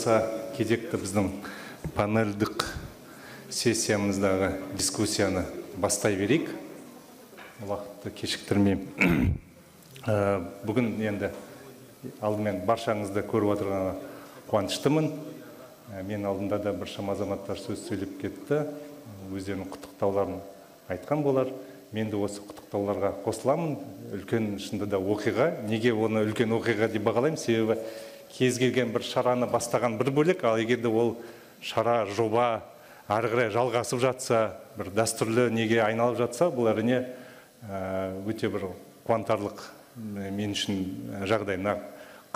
болса, кезекті біздің панельдік сессиямыздағы дискуссияны бастай берейік. Уақытты кешіктірмей. Бүгін енді алдымен баршаңызды көріп отырғанға қуаныштымын. Мен алдында да біршама азаматтар сөз сөйлеп кетті. Өздерінің құттықтауларын айтқан болар. Мен де осы құттықтауларға қосыламын. Үлкен шынында да оқиға. Неге оны үлкен оқиға деп бағалаймын? Себебі кез келген бір шараны бастаған бір бөлек, ал егер де ол шара, жоба ары қарай жалғасып жатса, бір дәстүрлі неге айналып жатса, бұл әрине өте бір қуантарлық мен үшін жағдай.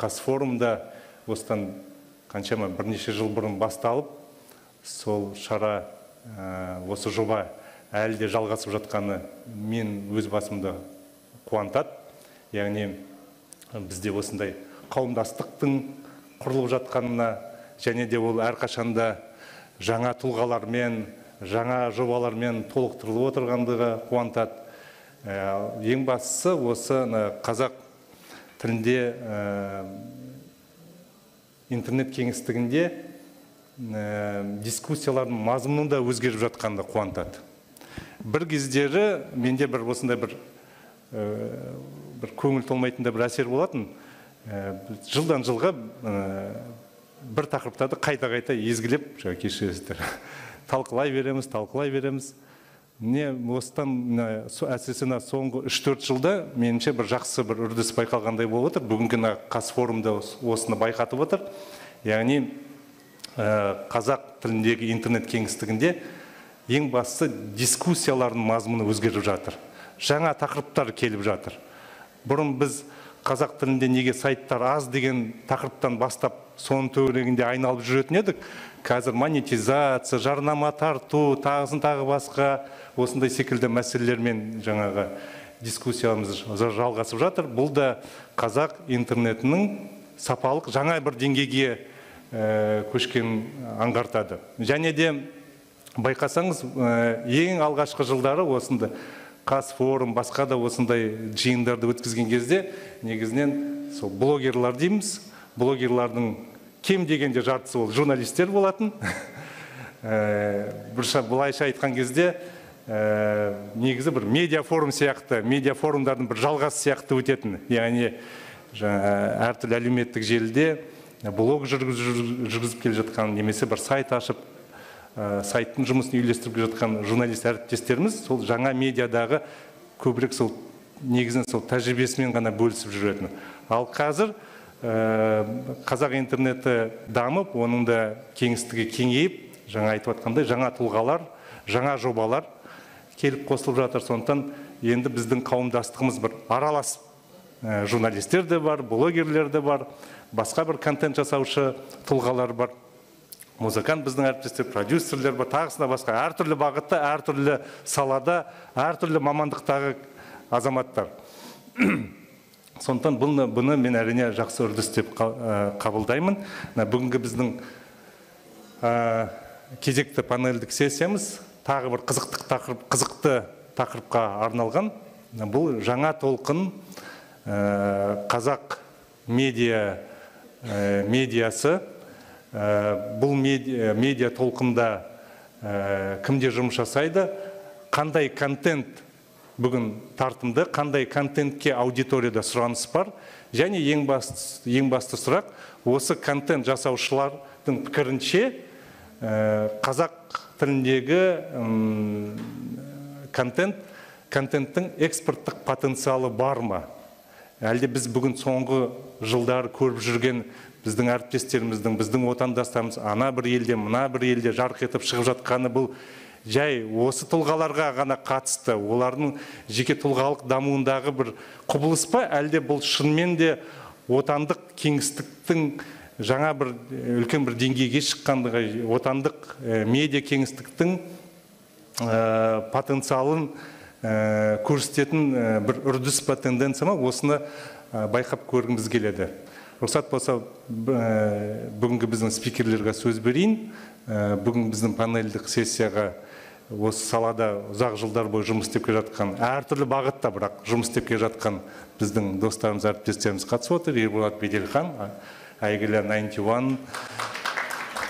Қазфорумда осыдан қаншама бірнеше жыл бұрын басталып, сол шара, осы жоба әлі де жалғасып жатқаны мен өз басымды қуантады. Яғни бізде осындай қауымдастықтың құрылып жатқанына, және де ол әрқашанда жаңа тұлғалармен, жаңа жобалармен толықтырылып отырғандығы қуантады. Ең бастысы осы қазақ тілінде интернет кеңістігінде дискуссиялардың мазмұны да өзгеріп жатқанды қуантады. Бір кездері менде бір осындай бір көңіл толмайтында бір әсер болатын. Жылдан жылға бір тақырыптарды қайта-қайта езгілеп, кешіресіздер, талқылай береміз. Не осыдан әсіресе соңғы 3-4 жылда меніңше бір жақсы бір үрдіс байқалғандай болып отыр. Бүгінгі Қазфорумда осыны байқатып отыр. Яғни қазақ тіліндегі интернет кеңістігінде ең бастысы дискуссиялардың мазмұны өзгеріп жатыр. Жаңа тақырыптар келіп жатыр. Бұрын біз қазақ тілінде неге сайттар аз деген тақырыптан бастап соның төңірегінде айналып жүретін едік. Қазір монетизация, жарнама тарту, тағы басқа осындай секілді мәселелермен жаңағы дискуссиямыз жалғасып жатыр. Бұл да қазақ интернетінің сапалық жаңа бір деңгейге көшкен аңғартады. Және де байқасаңыз, ең алғашқы жылдары осында Қазфорум, басқа да осындай жиындарды өткізген кезде негізінен сол блогерлар дейміз. Блогерлардың кем дегенде жартысы ол журналистер болатын. Бұлайша айтқан кезде негізі бір медиафорум сияқты, медиафорумдардың бір жалғасы сияқты өтетін. Яғни әртүрлі әлеуметтік желіде блог жүргізіп келе жатқан, немесе бір сайт ашып, сайттың жұмысын үйлестіріп жатқан журналист әріптестеріміз сол жаңа медиадағы көбірек сол негізін сол тәжірибесімен ғана бөлісіп жүретін. Ал қазір қазақ интернеті дамып, оның да кеңістігі кеңейіп, жаңа айтып жатқандай жаңа тұлғалар, жаңа жобалар келіп қосылып жатыр. Сондықтан енді біздің қауымдастығымыз бір аралас, журналистер де бар, блогерлер де бар, басқа бір контент жасаушы тұлғалар бар. Музыкант біздің әріптестер, продюсерлер бар, тағысына басқа әртүрлі бағытта, әртүрлі салада, әртүрлі мамандықтағы азаматтар. Сондықтан бұны мен әрине жақсы үрдіс деп қабылдаймын. Бүгінгі біздің кезекті панельдік сессиямыз тағы бір қызықты тақырыпқа арналған. Бұл жаңа толқын қазақ медиасы. Бұл медиа толқында кімде жұмыс жасайды, қандай контент бүгін тартымды, қандай контентке аудиторияда сұраныс бар, және ең басты сұрақ, осы контент жасаушылардың пікірінше қазақ тіліндегі контенттің экспорттық потенциалы бар ма? Әлде біз бүгін соңғы жылдар көріп жүрген біздің әріптестеріміздің, біздің отандастарымыз ана бір елде, мына бір елде жарқ етіп шығып жатқаны бұл жай осы тұлғаларға ғана қатысты, олардың жеке тұлғалық дамуындағы бір құбылыс па, әлде бұл шынымен де отандық кеңістіктің жаңа бір үлкен бір деңгейге шыққандығы, отандық медиа кеңістіктің потенциалын көрсететін бір үрдіс па, тенденция ма, осыны байқап көргіміз келеді. Рұқсат болса, бүгінгі біздің спикерлерге сөз берейін. Бүгін біздің панельдік сессияға осы салада ұзақ жылдар бойы жұмыс істеп келе жатқан, әртүрлі бағытта бірақ жұмыс істеп келе жатқан біздің достарымыз, әріптестеріміз қатысып отыр. Ерболат Беделхан, әйгілі 91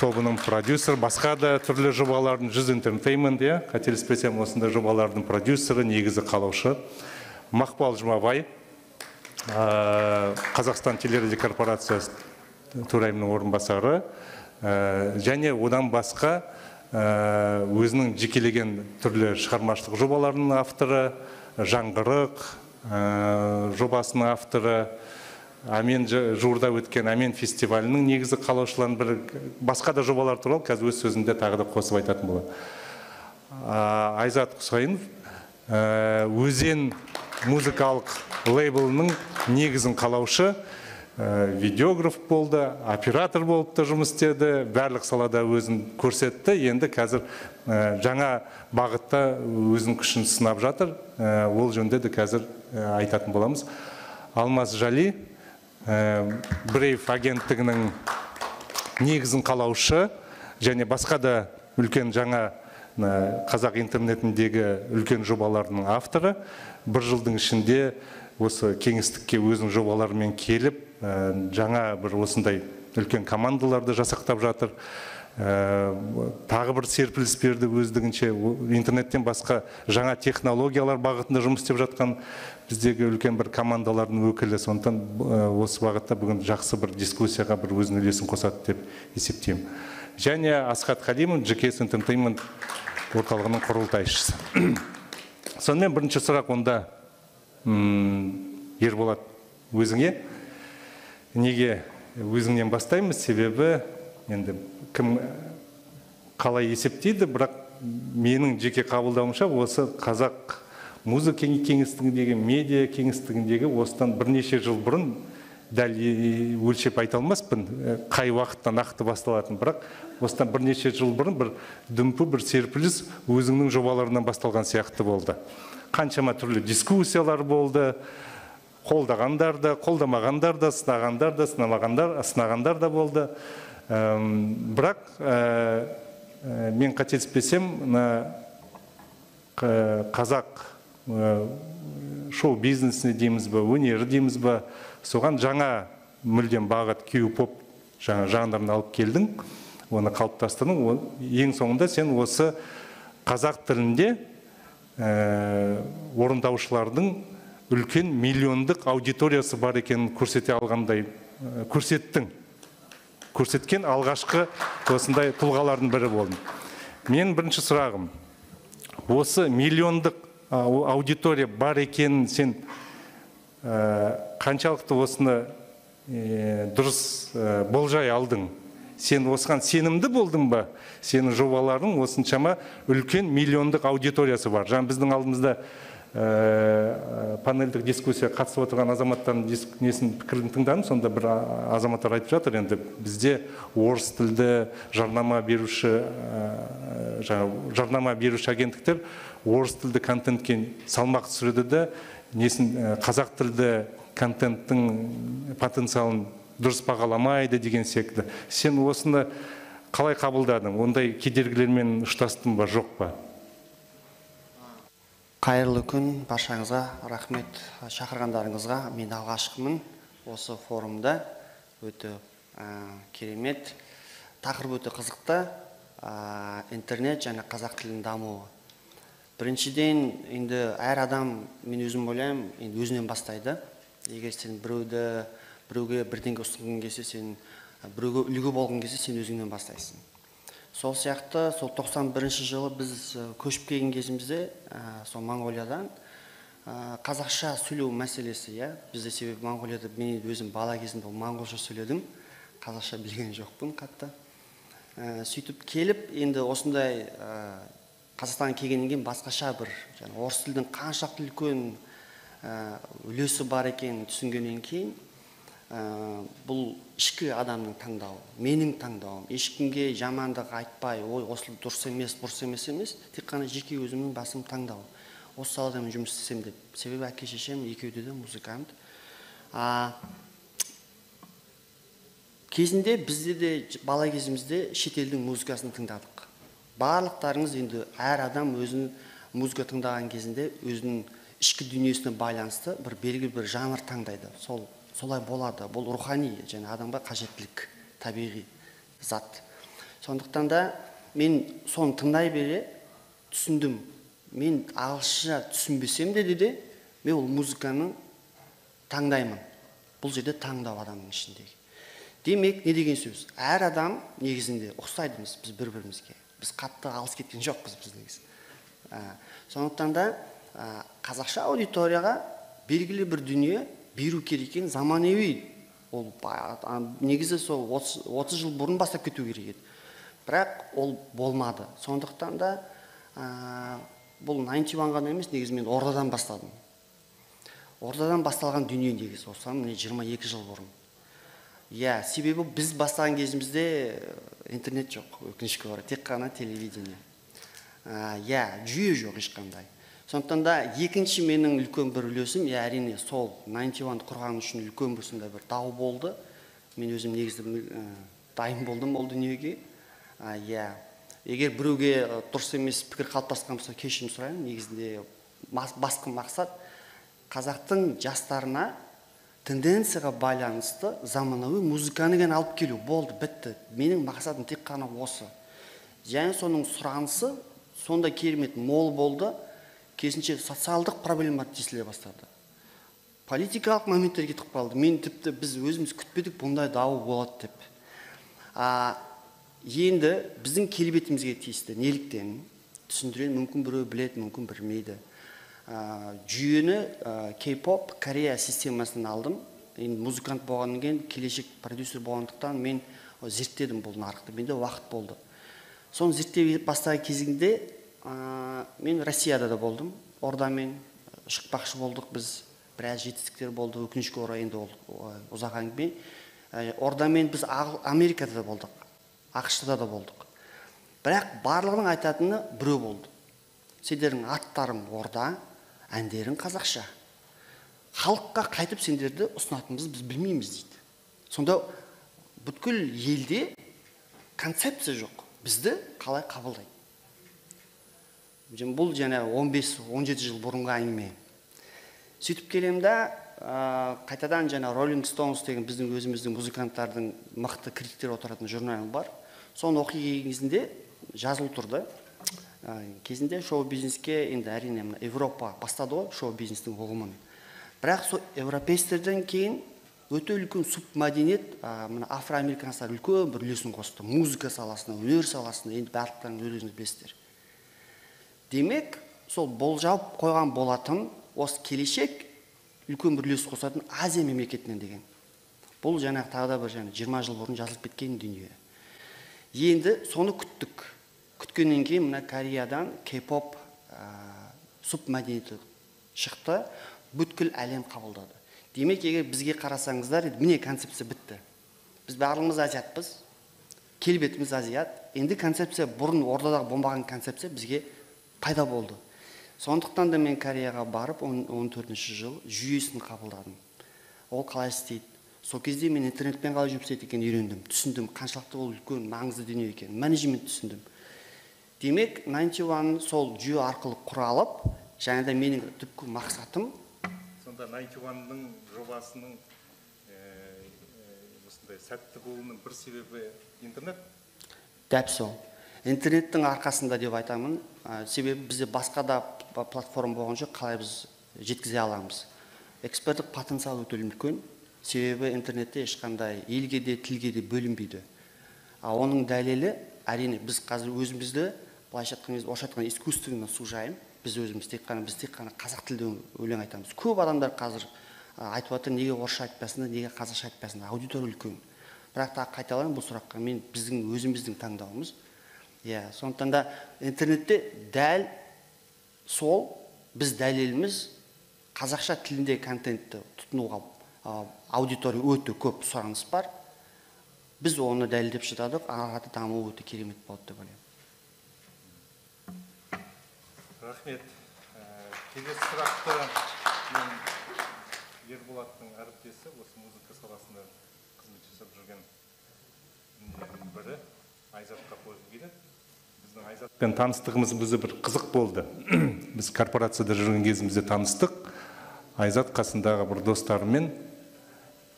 тобының продюсері, басқа да түрлі жобалардың, жүз Entertainment, қателеспесем, осындай жобалардың продюсері, негізі қалаушы. Мақпал Жұмабай, Қазақстан телерадио корпорациясы төрайымының орынбасары, және одан басқа өзінің жекелеген түрлі шығармашылық жобаларының авторы, Жаңғырық жобасының авторы, Амен жуырда өткен Амен фестивалінің негізі қалаушылардың бірі, басқа да жобалар туралы қазір өз сөзінде тағы да қосып айтатын болады. Айзат Құсайынов Өзен музыкалық лейблінің негізін қалаушы, видеограф болды, оператор болып та жұмыс істеді, барлық салада өзін көрсетті. Енді қазір жаңа бағытта өзінің күшін сынап жатыр. Ол жөнінде де қазір айтатын боламыз. Алмаз Жали, Brave агенттігінің негізін қалаушы және басқа да үлкен жаңа қазақ интернетіндегі үлкен жобалардың авторы. Бір жылдың ішінде осы кеңістікке өзінің жобаларымен келіп, жаңа бір осындай үлкен командаларды жасақтап жатыр. Тағы бір серпіліс берді өздігінше. Интернеттен басқа жаңа технологиялар бағытында жұмыс істеп жатқан біздегі үлкен бір командалардың өкілі. Сондықтан осы бағытта бүгін жақсы бір дискуссияға бір өзінің үлесін қосады деп есептеймін. Және Асхат Қалимов, GKS Entertainment орталығының құрылтайшысы. Сонымен бірінші сұрақ онда Ерболат, өзіңе. Неге өзіңнен бастаймыз? Себебі енді кім қалай есептейді, бірақ менің жеке қабылдауымша осы қазақ музыка кеңістігіндегі, медиа кеңістігіндегі осыдан бірнеше жыл бұрын, дәл өлшеп айта алмаспын, қай уақыттан нақты басталатын, бірақ осыдан бірнеше жыл бұрын бір дүмпу, бір серпіліс өзіңнің жобаларынан басталған сияқты болды. Қаншама түрлі дискуссиялар болды, қолдағандар да, қолдамағандар да, сынағандар да, сынағандар да болды. Бірақ мен қателеспесем, қазақ шоу-бизнесіне дейміз бе, өнері дейміз бе, соған жаңа мүлдем бағыт кеу-поп жаңа жанрын алып келдің, оны қалыптастырдың. Ең соңында сен осы қазақ тілінде орындаушылардың үлкен миллиондық аудиториясы бар екенін көрсете алғандай көрсеттің. Көрсеткен алғашқы осындай тұлғалардың бірі болдың. Мен бірінші сұрағым, осы миллиондық аудитория бар екенін сен қаншалықты осыны дұрыс болжай алдың? Сен осыған сенімді болдың ба? Сенің жобаларың осыншама үлкен миллиондық аудиториясы бар. Жаңа біздің алдымызда панельдік дискуссия қатысып отырған азаматтардың пікірін тыңдадым. Сонда бір азаматтар айтып жатыр, енді бізде орыс тілді жарнама беруші агенттіктер орыс тілді контентке салмақ түсіреді де, қазақ тілді контенттің потенциалын дұрыс бағаламайды деген секілді. Сен осыны қалай қабылдадың? Ондай кедергілермен ұштастың ба, жоқ па? Қайырлы күн, баршаңызға рахмет, шақырғандарыңызға. Мен алғашқымын осы форумда. Өте керемет. Тақырып өте қызықты. Интернет және қазақ тілінің дамуы. Біріншіден, енді әр адам, мен өзім ойлаймын, өзінен бастайды. Егер сен біреуге бірдеңе ұсынғың келсе, сен біреуге үлгі болғың келсе, сен өзіңнен бастайсың. Сол сияқты, сол 91-ші жылы біз көшіп келген кезімізде, сол Монғолиядан қазақша сөйлеу мәселесі, бізде себебі Монғолияда мен өзім бала кезімде моңғолша сөйледім, қазақша білген жоқпын қатты. Сөйтіп келіп, енді осындай Қазақстанға келгеннен кейін басқаша бір орыс тілдің қаншалықты үлкен үлесі бар екенін түсінгеннен кейін, бұл ішкі адамның таңдауы, менің таңдауым. Ешкімге жамандық айтпай, ой, осы дұрыс емес, бұрыс емес, тек қана жеке өзімнің басым таңдауым. Осы салада мен жұмыс істесем деп. Себебі әке шешем екеуде де музыкант. Кезінде бізде де бала кезімізде шетелдің музыкасын тыңдадық. Барлықтарыңыз енді әр адам өзінің музыка тыңдаған кезінде өзінің ішкі дүниесіне байланысты бір белгілі бір жанр таңдайды. Солай болады. Бұл рухани және адамға қажеттілік, табиғи зат. Сондықтан да мен соны тыңдай бере түсіндім. Мен ағылшынша түсінбесем де деді, мен ол музыканы таңдаймын. Бұл жерде таңдау адамның ішіндегі. Демек, не деген сөз? Әр адам негізінде ұқсаймыз біз бір-бірімізге. Біз қатты алыс кеткен жоқпыз біз негізі. Сондықтан да қазақша аудиторияға белгілі бір дүние беру керек екен, заманауи. Ол негізі сол 30 жыл бұрын бастап кету керек еді. Бірақ ол болмады. Сондықтан да бұл 91 ғана емес, негізі мен Ордадан бастадым. Ордадан басталған дүние негізі, осыдан 22 жыл бұрын. Себебі біз бастаған кезімізде интернет жоқ, өкінішке орай, тек қана телевидение. Жүйе жоқ ешқандай. Сондықтан да екінші менің үлкен бір үлесім, әрине сол 91-ды құрған үшін үлкен бір сондай бір дау болды. Мен өзім негізі дайын болдым ол дүниеге. Егер біреуге дұрыс емес пікір қалыптасқан болса, кешірім сұраймын. Негізінде басқа мақсат қазақтың жастарына тенденцияға байланысты заманауи музыканы алып келу. Болды, бітті. Менің мақсатым тек қана осы. Және соның сұранысы сонда керемет мол болды. Керісінше социалдық проблемалар тесіле бастады. Политикалық моменттер кетіп қалды. Мен тіпті біз өзіміз күтпедік бұндай дау болады деп. Енді біздің келбетімізге тиісті. Неліктен? Түсіндірен мүмкін біреу біледі, мүмкін білмейді. Жүйені K-pop Корея системасынан алдым. Енді музыкант болғаннан кейін, келешек продюсер болғандықтан мен зерттедім бұл нарықты. Менде уақыт болды. Соны зерттей бастаған кезінде мен Россияда да болдым. Ордамен шықпақшы болдық біз. Біраз жетістіктер болды. Өкінішке орай енді ол ұзақ әңгіме. Ордамен біз Америкада да болдық. ақш-та да болдық. Бірақ барлығының айтатыны біреу болды. Сендердің аттарың Орда, әндерің қазақша. Халыққа қайтып сендерді ұсынатынымыз біз білмейміз дейді. Сонда бүткіл елде концепция жоқ. Бізді қалай қабылдайды? Бұл жаңа 15-17 жыл бұрынғы әңгіме. Сөйтіп келемді, қайтадан жаңа Rolling Stones деген біздің өзіміздің музыканттардың мықты критиктер отыратын журнал бар. Соны оқи кезінде жазылып тұрды. Кезінде шоу-бизнеске енді әрине Европа бастады ғой шоу-бизнестің ұғымын. Бірақ сол европейстерден кейін өте үлкен субмәдениет, афроамериканецтер үлкен бір үлесін қосты. Музыка саласына, өнер саласына, енді барлықтарының өзіңіз білесіздер. Демек, сол болжап қойған болатын, осы келешек үлкен бір үлес қосатын Азия мемлекетінен деген. Бұл жаңағы тағы да бір 20 жыл бұрын жазылып кеткен дүние. Енді соны күттік. Күткеннен кейін мына Кореядан K-pop субмәдениеті шықты, бүткіл әлем қабылдады. Демек, егер бізге қарасаңыздар, міне концепция бітті. Біз барлығымыз азиатпыз, келбетіміз азиат. Енді концепция бұрын Ордадағы болмаған концепция бізге пайда болды. Сондықтан да мен Кореяға барып 14-ші жыл жүйесін қабылдадым. Ол қалай істейді? Сол кезде мен интернетпен қалай жұмыс істейді екенін үйрендім, түсіндім, қаншалықты ол үлкен маңызды дүние екенін, менеджмент түсіндім. Демек, 91 сол жүйе арқылы құралып, және де менің түпкі мақсатым. Сонда 91-ның жобасының осындай сәтті болуының бір себебі интернет? Дәп сол. Интернеттің арқасында деп айтамын. Себебі бізде басқа да платформа болған жоқ, қалай біз жеткізе аламыз. Эксперттік потенциал өте үлкен. Себебі интернетте ешқандай елге де, тілге де бөлінбейді. Оның дәлелі, әрине, біз қазір өзімізді, былайша айтқанда искусственно сужайым. Біз өзіміз тек қана қазақ тілде өлең айтамыз. Көп адамдар қазір айтып отыр, неге орысша айтпасында, неге қазақша айтпасында, аудитория үлкен. Бірақ та қайталаймын бұл сұраққа, мен біздің өзіміздің таңдауымыз. Сондықтан да интернетте дәл сол біз дәлеліміз қазақша тілінде контентті тұтынуға аудитория өте көп сұраныс бар. Біз оны дәлелдеп шыдадық, ағаты даму өте керемет болды деп ойлаймын. Рахмет. Келесі сұрақты мен Ерболаттың әріптесі, осы музыка саласында қызмет жасап жүрген бірі Айзатқа қойып келеді. Біздің Айзатпен таныстығымыз бізде бір қызық болды. Біз корпорацияда жүрген кезімізде таныстық. Айзат қасындағы бір достарымен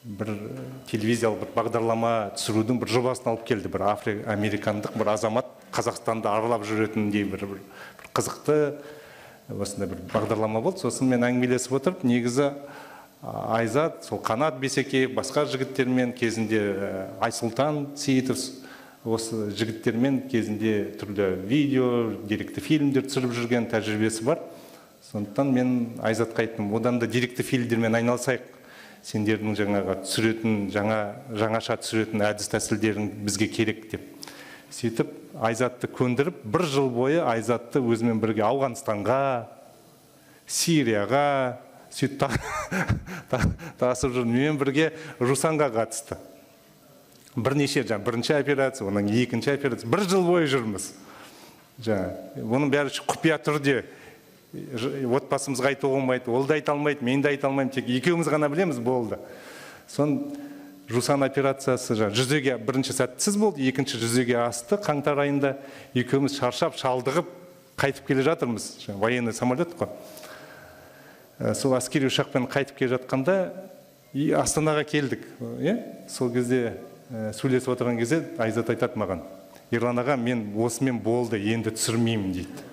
бір телевизиялық бір бағдарлама түсірудің бір жобасын алып келді. Бір американдық бір азамат Қазақстанды аралап жүретіндей бір қызықты осындай бір бағдарлама болды. Сосын мен әңгімелесіп отырып, негізі Айзат, сол Қанат Бесекеев, басқа жігіттермен кезінде Айсұлтан Сейітов, осы жігіттермен кезінде түрлі видео, деректі фильмдер түсіріп жүрген тәжірибесі бар. Сондықтан мен Айзатқа айттым, одан да деректі фильмдермен айналысайық. Сендердің жаңаға түсіретін, жаңаша түсіретін әдіс тәсілдерің бізге керек деп. Сөйтіп, Айзатты көндіріп, бір жыл бойы Айзатты өзімен бірге Ауғанстанға, Сирияға, сөйтіп тасып жүріп, мен бірге Жусанға қатысты. Бірнеше, бірінші операция, оның екінші операция, бір жыл бойы жүрміз. Оның бәрі құпия түрде. Отбасымызға айтуға болмайды, ол да айта алмайды, мен де айта алмаймын, тек екеуміз ғана білеміз, болды. Сон Жусан операциясы жүзеге бірінші сәтсіз болды, екінші жүзеге асты. Қаңтар айында екеуміз шаршап, шалдығып қайтып келе жатырмыз. Военный самолет қой. Сол әскери ұшақпен қайтып келе жатқанда Астанаға келдік. Сол кезде сөйлесіп отырған кезде Айзат айтады маған: Ерлан аға, мен осымен болды, енді түсірмеймін дейді.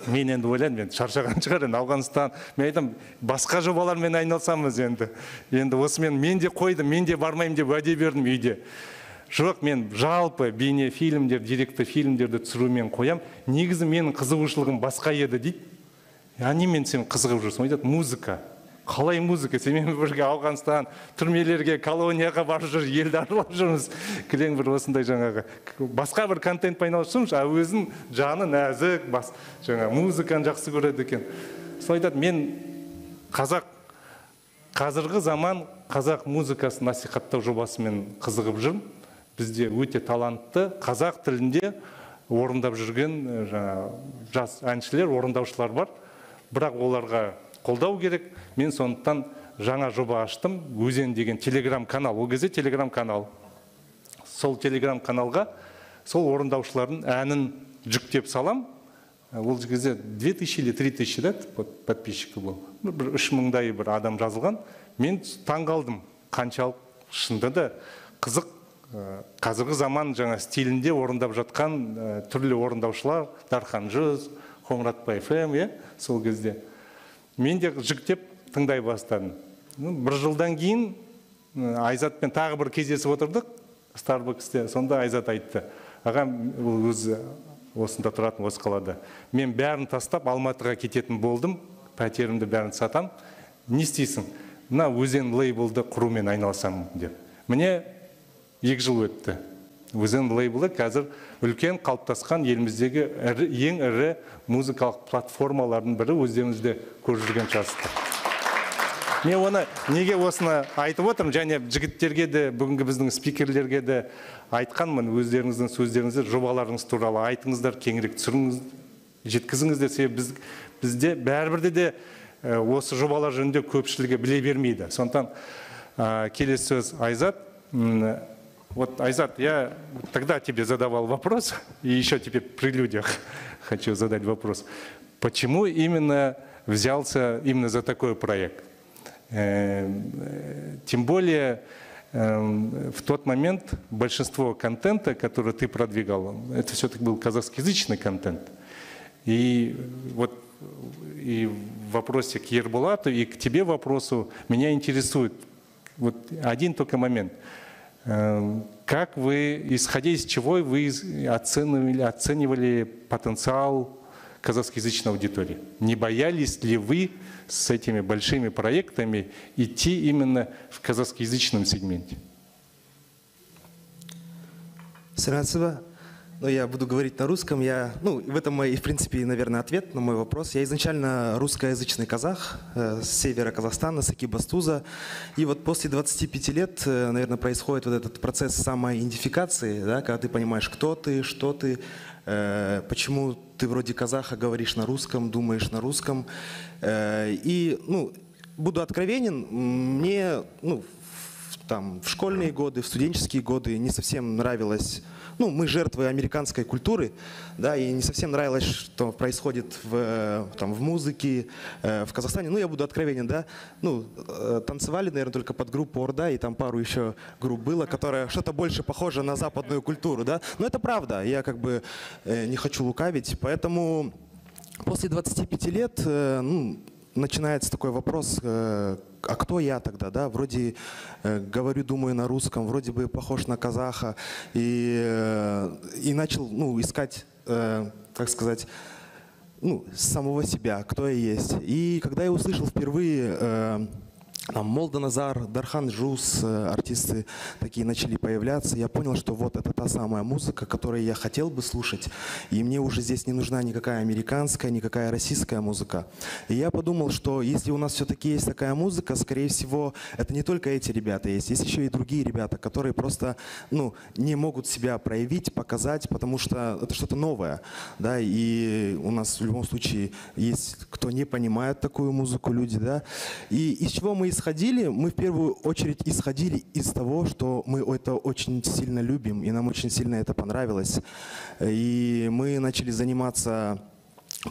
Мен енді ойлаймын, мен шаршаған шығар, Ауғанстан. Мен айтам, басқа жобалармен айналысамыз енді. Енді осымен мен де қойдым, мен де бармаймын деп уәде бердім үйде. Жоқ, мен жалпы бейне фильмдер, деректі фильмдерді түсірумен қоям. Негізі менің қызығушылығым басқа еді дейді. Мен сен қызығып жүрсің, айтады, музыка. Қалай музыка? Сенімен бірге Ауғанстан, түрмелерге, колонияға барып жүр, елді аралап жүрміз. Кілең бір осындай жаңағы басқа бір контент айналысып жүрміз, өзін жаны нәзік, музыканы жақсы көреді екен. Сол айтады, мен қазіргі заман қазақ музыкасын насихаттау жобасымен қызығып жүрмін. Бізде өте талантты қазақ тілінде орындап жүрген жас әншілер, орындаушылар бар. Бірақ оларға қолдау керек. Мен сондықтан жаңа жоба аштым. Өзен деген телеграм-канал. Ол кезде телеграм-канал. Сол телеграм-каналға сол орындаушылардың әнін жүктеп салам. Ол кезде 2000 или 3000 подписчикі бол. Бір 3000-дай бір адам жазылған. Мен таң қалдым. Қаншалық шынында да қызық. Қазіргі заман жаңа стилінде орындап жатқан түрлі орындаушылар, Дархан Жүз, Қоңыратбай ФМ, сол кезде. Мен де жүктеп тыңдай бастадым. Бір жылдан кейін Айзатпен тағы бір кездесіп отырдық Starbucksте. Сонда Айзат айтты: аға, ол өзі осында тұратын, осы қалада. Мен бәрін тастап Алматыға кететін болдым, пәтерімді бәрін сатам. Не істейсің? Мына Өзен лейблді құрумен айналысамын деп. Міне 2 жыл өтті. Өзен лейблі қазір үлкен қалыптасқан еліміздегі ең ірі музыкалық платформалардың бірі, өздеріңізде көріп жүрген шығарсыздар. Мен оны неге осыны айтып отырмын, және жігіттерге де, бүгінгі біздің спикерлерге де айтқанмын, өздеріңіздің сөздеріңізді, жобаларыңыз туралы айтыңыздар, кеңірек түсіріңіз, жеткізіңіздер. Себебі бізде бәрібірде де осы жобалар жөнінде көпшілігі біле бермейді. Сондықтан келесі сөз Айзат. Вот, Айзат, я тогда тебе задавал вопрос, и еще тебе в прелюдиях хочу задать вопрос. Почему именно взялся именно за такой проект? Тем более, в тот момент большинство контента, который ты продвигал, это все-таки был казахскоязычный контент. И вот и в вопросе к Ербулату, и к тебе вопросу меня интересует вот один только момент. Как вы, исходя из чего вы оценивали потенциал казахскоязычной аудитории? Не боялись ли вы с этими большими проектами идти именно в казахскоязычном сегменте? Спасибо. Но я буду говорить на русском. В этом мой, в принципе, наверное, ответ на мой вопрос. Я изначально русскоязычный казах с севера Казахстана, с Экибастуза. И вот после 25 лет, наверное, происходит вот этот процесс самоидентификации, да, когда ты понимаешь, кто ты, что ты, почему ты вроде казаха говоришь на русском, думаешь на русском. И, буду откровенен, мне, там, в школьные годы, в студенческие годы не совсем нравилось, ну, мы жертвы американской культуры, да, и не совсем нравилось, что происходит там, в музыке в Казахстане. Ну, я буду откровенен, да, ну, танцевали, наверное, только под группу Орда, и там пару еще групп было, которая что-то больше похоже на западную культуру, да, но это правда, я как бы не хочу лукавить, поэтому после 25 лет, ну, начинается такой вопрос, а кто я тогда, да, вроде говорю, думаю на русском, вроде бы похож на казаха, и начал, ну, искать, как сказать, ну, самого себя, кто я есть. И когда я услышал впервые там, Молданазар, Дархан Джуз, артисты такие начали появляться, я понял, что вот это та самая музыка, которую я хотел бы слушать, и мне уже здесь не нужна никакая американская, никакая российская музыка. И я подумал, что если у нас все-таки есть такая музыка, скорее всего, это не только эти ребята есть еще и другие ребята, которые просто, ну, не могут себя проявить, показать, потому что это что-то новое, да, и у нас в любом случае есть, кто не понимает такую музыку, люди, да, и из чего мы исходили? Мы в первую очередь исходили из того, что мы это очень сильно любим, и нам очень сильно это понравилось. И мы начали заниматься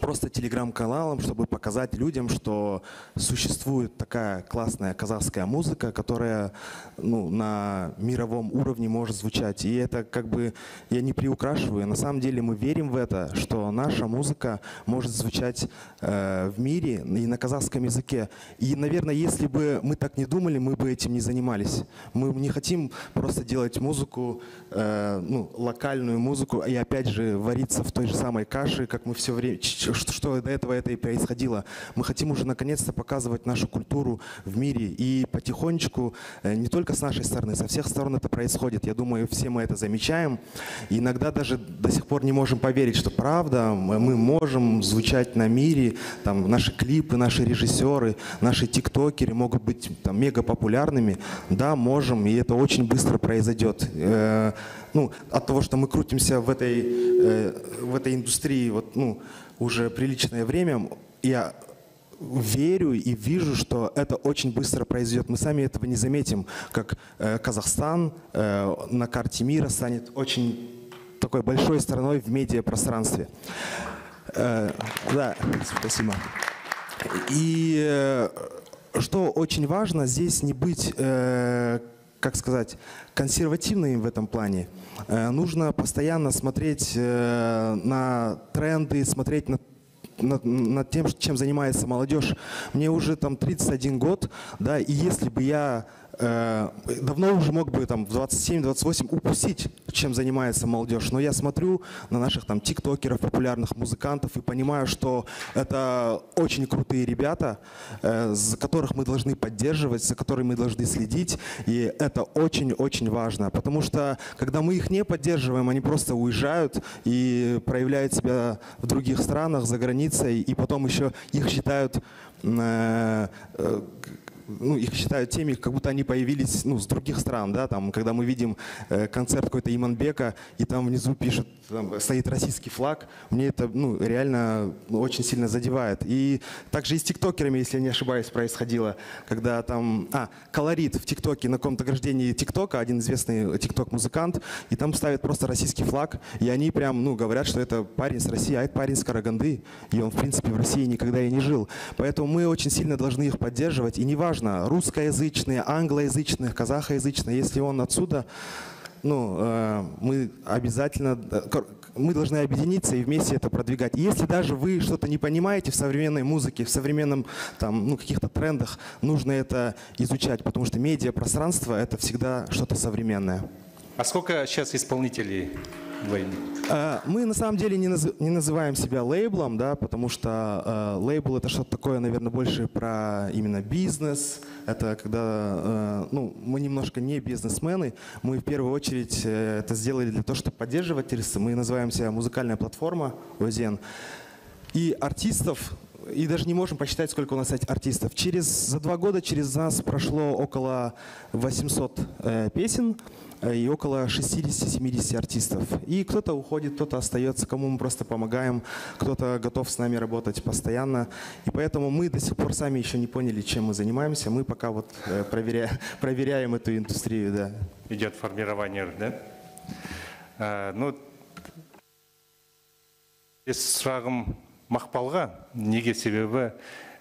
просто телеграм-каналом, чтобы показать людям, что существует такая классная казахская музыка, которая, ну, на мировом уровне может звучать. И это как бы, я не приукрашиваю, на самом деле мы верим в это, что наша музыка может звучать в мире и на казахском языке. И, наверное, если бы мы так не думали, мы бы этим не занимались. Мы не хотим просто делать музыку, ну, локальную музыку, и опять же вариться в той же самой каше, как мы все время, что до этого это и происходило. Мы хотим уже наконец-то показывать нашу культуру в мире. И потихонечку, не только с нашей стороны, со всех сторон это происходит. Я думаю, все мы это замечаем. И иногда даже до сих пор не можем поверить, что правда, мы можем звучать на мире. Там, наши клипы, наши режиссеры, наши тиктокеры могут быть там, мега популярными. Да, можем, и это очень быстро произойдет. Ну, от того, что мы крутимся в этой индустрии, вот, ну, уже приличное время, я верю и вижу, что это очень быстро произойдет. Мы сами этого не заметим, как Казахстан на карте мира станет очень такой большой страной в медиапространстве. Да, спасибо. И что очень важно, здесь не быть, как сказать, консервативными в этом плане. Нужно постоянно смотреть на тренды, смотреть над тем, чем занимается молодежь. Мне уже там 31 год, да, и если бы я давно уже мог бы там в 27-28 упустить, чем занимается молодежь, но я смотрю на наших там тиктокеров, популярных музыкантов и понимаю, что это очень крутые ребята, за которых мы должны поддерживать, за которыми мы должны следить, и это очень-очень важно, потому что когда мы их не поддерживаем, они просто уезжают и проявляют себя в других странах, за границей, и потом еще их считают их считают теми, как будто они появились, ну, с других стран, да, там, когда мы видим концерт какой-то Иманбека, и там внизу пишет, там, стоит российский флаг, мне это, ну, реально очень сильно задевает. И также и с тиктокерами, если я не ошибаюсь, происходило, когда там, Колорит в тиктоке, на каком-то награждении тиктока, один известный тикток-музыкант, и там ставят просто российский флаг, и они прям, ну, говорят, что это парень с России, а это парень с Караганды, и он, в принципе, в России никогда и не жил. Поэтому мы очень сильно должны их поддерживать, и неважно, русскоязычные, англоязычные, казахоязычные, если он отсюда, ну, мы обязательно, мы должны объединиться и вместе это продвигать. И если даже вы что-то не понимаете в современной музыке, в современном, там, ну, каких-то трендах, нужно это изучать, потому что медиапространство — это всегда что-то современное. А сколько сейчас исполнителей в лейбле? Мы на самом деле не называем себя лейблом, да, потому что лейбл — это что-то такое, наверное, больше про именно бизнес. Это когда, ну, мы немножко не бизнесмены, мы в первую очередь это сделали для того, чтобы поддерживать артистов. Мы называемся музыкальная платформа ОЗЕН. И артистов и даже не можем посчитать, сколько у нас артистов. За 2 года через нас прошло около 800 песен и около 60-70 артистов. И кто-то уходит, кто-то остается, кому мы просто помогаем, кто-то готов с нами работать постоянно. И поэтому мы до сих пор сами еще не поняли, чем мы занимаемся. Мы пока вот проверяем эту индустрию. Да. Идет формирование, да? Ну, сұрағым Мақпалға, неге себебі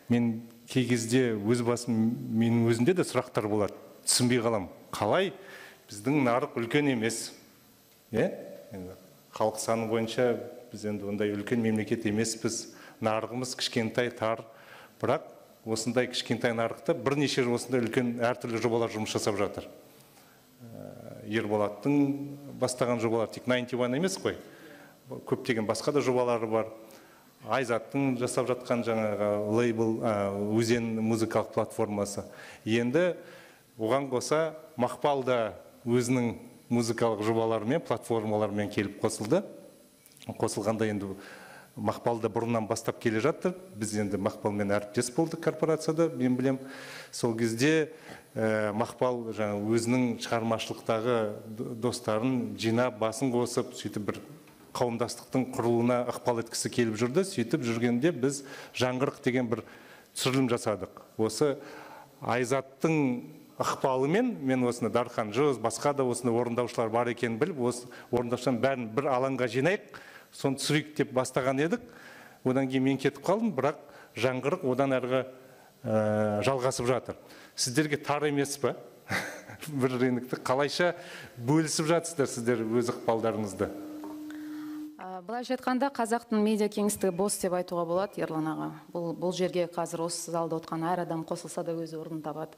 мен кей кезде өз басым, менің өзімде де сұрақтар болады. Түсінбей қалам. Қалай біздің нарық үлкен емес? Халық саны бойынша біз енді ондай үлкен мемлекет емеспіз. Нарығымыз кішкентай, тар. Бірақ осындай кішкентай нарықта бірнеше осындай үлкен әртүрлі жобалар жұмыс жасап жатыр. Ерболаттың бастаған жобалар тек 91 емес қой. Көптеген басқа да жобалары бар. Айзаттың жасап жатқан жаңағы лейбл, өзен музыкалық платформасы. Енді оған қоса Мақпал да өзінің музыкалық жобаларымен, платформаларымен келіп қосылды. Қосылғанда енді Мақпал да бұрыннан бастап келе жатты. Біз енді Мақпалмен әріптес болдық корпорацияда, мен білем. Сол кезде Мақпал өзінің шығармашылықтағы достарын жинап, басын қосып, сөйтіп бір қауымдастықтың құрылуына ықпал еткісі келіп жүрді. Сөйтіп жүргенде біз жаңғырық деген бір түсірілім жасадық. Осы Айзаттың ықпалымен мен осыны Дархан Жоз, басқа да осыны орындаушылар бар екенін біліп, осы орындаушылардың бәрін бір алаңға жинайық, соны түсірейік деп бастаған едік. Одан кейін мен кетіп қалдым, бірақ жаңғырық одан әрі жалғасып жатыр. Сіздерге тар емес па? Бір рынокты қалайша бөлісіп жатсыздар сіздер өз ықпалдарыңызды? Былайша айтқанда, қазақтың медиа кеңістігі бос деп айтуға болады, Ерлан аға. Бұл жерге қазір осы залда отқан әр адам қосылса да өз орнын табады.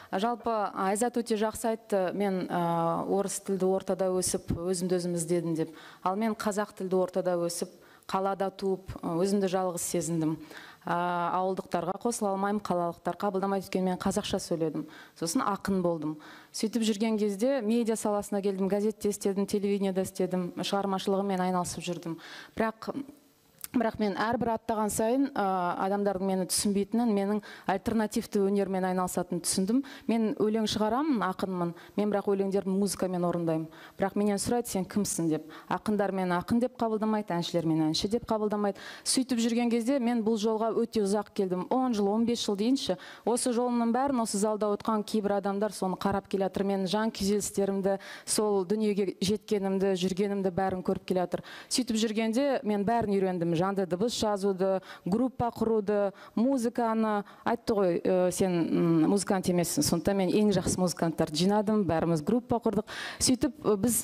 Жалпы Айзат өте жақсы айтты, мен орыс тілді ортада өсіп, өзімді өзім іздедім деп. Ал мен қазақ тілді ортада өсіп, қалада туып, өзімді жалғыз сезіндім. Ауылдықтарға қосыла алмаймын, қалалықтар қабылдамайды, өйткені мен қазақша сөйледім. Сосын ақын болдым. Сөйтіп жүрген кезде медиа саласына келдім, газетте істедім, телевидениеда істедім, шығармашылығымен айналысып жүрдім. Бірақ мен әрбір аттаған сайын адамдардың мені түсінбейтінін, менің альтернативті өнермен айналысатынын түсіндім. Мен өлең шығарамын, ақынмын. Мен бірақ өлеңдерді музыкамен орындаймын. Бірақ менен сұрайды, сен кімсің деп. Ақындар мені ақын деп қабылдамайды, әншілер мені әнші деп қабылдамайды. Сөйтіп жүрген кезде мен бұл жолға өте ұзақ келдім. 10 жыл, 15 жыл дейінші. Осы жолымның бәрін осы залда отқан кейбір адамдар соны қарап келе жатыр. Мен жан күйзелістерімді, сол дүниеге жеткенімді, жүргенімді бәрін көріп келе жатыр. Сөйтіп жүргенде мен бәрін үйрендім. Жанды дыбыс жазуды, группа құруды, музыканы. Айтты ғой, сен музыкант емессің. Сондықтан мен ең жақсы музыканттарды жинадым, бәріміз группа құрдық. Сөйтіп біз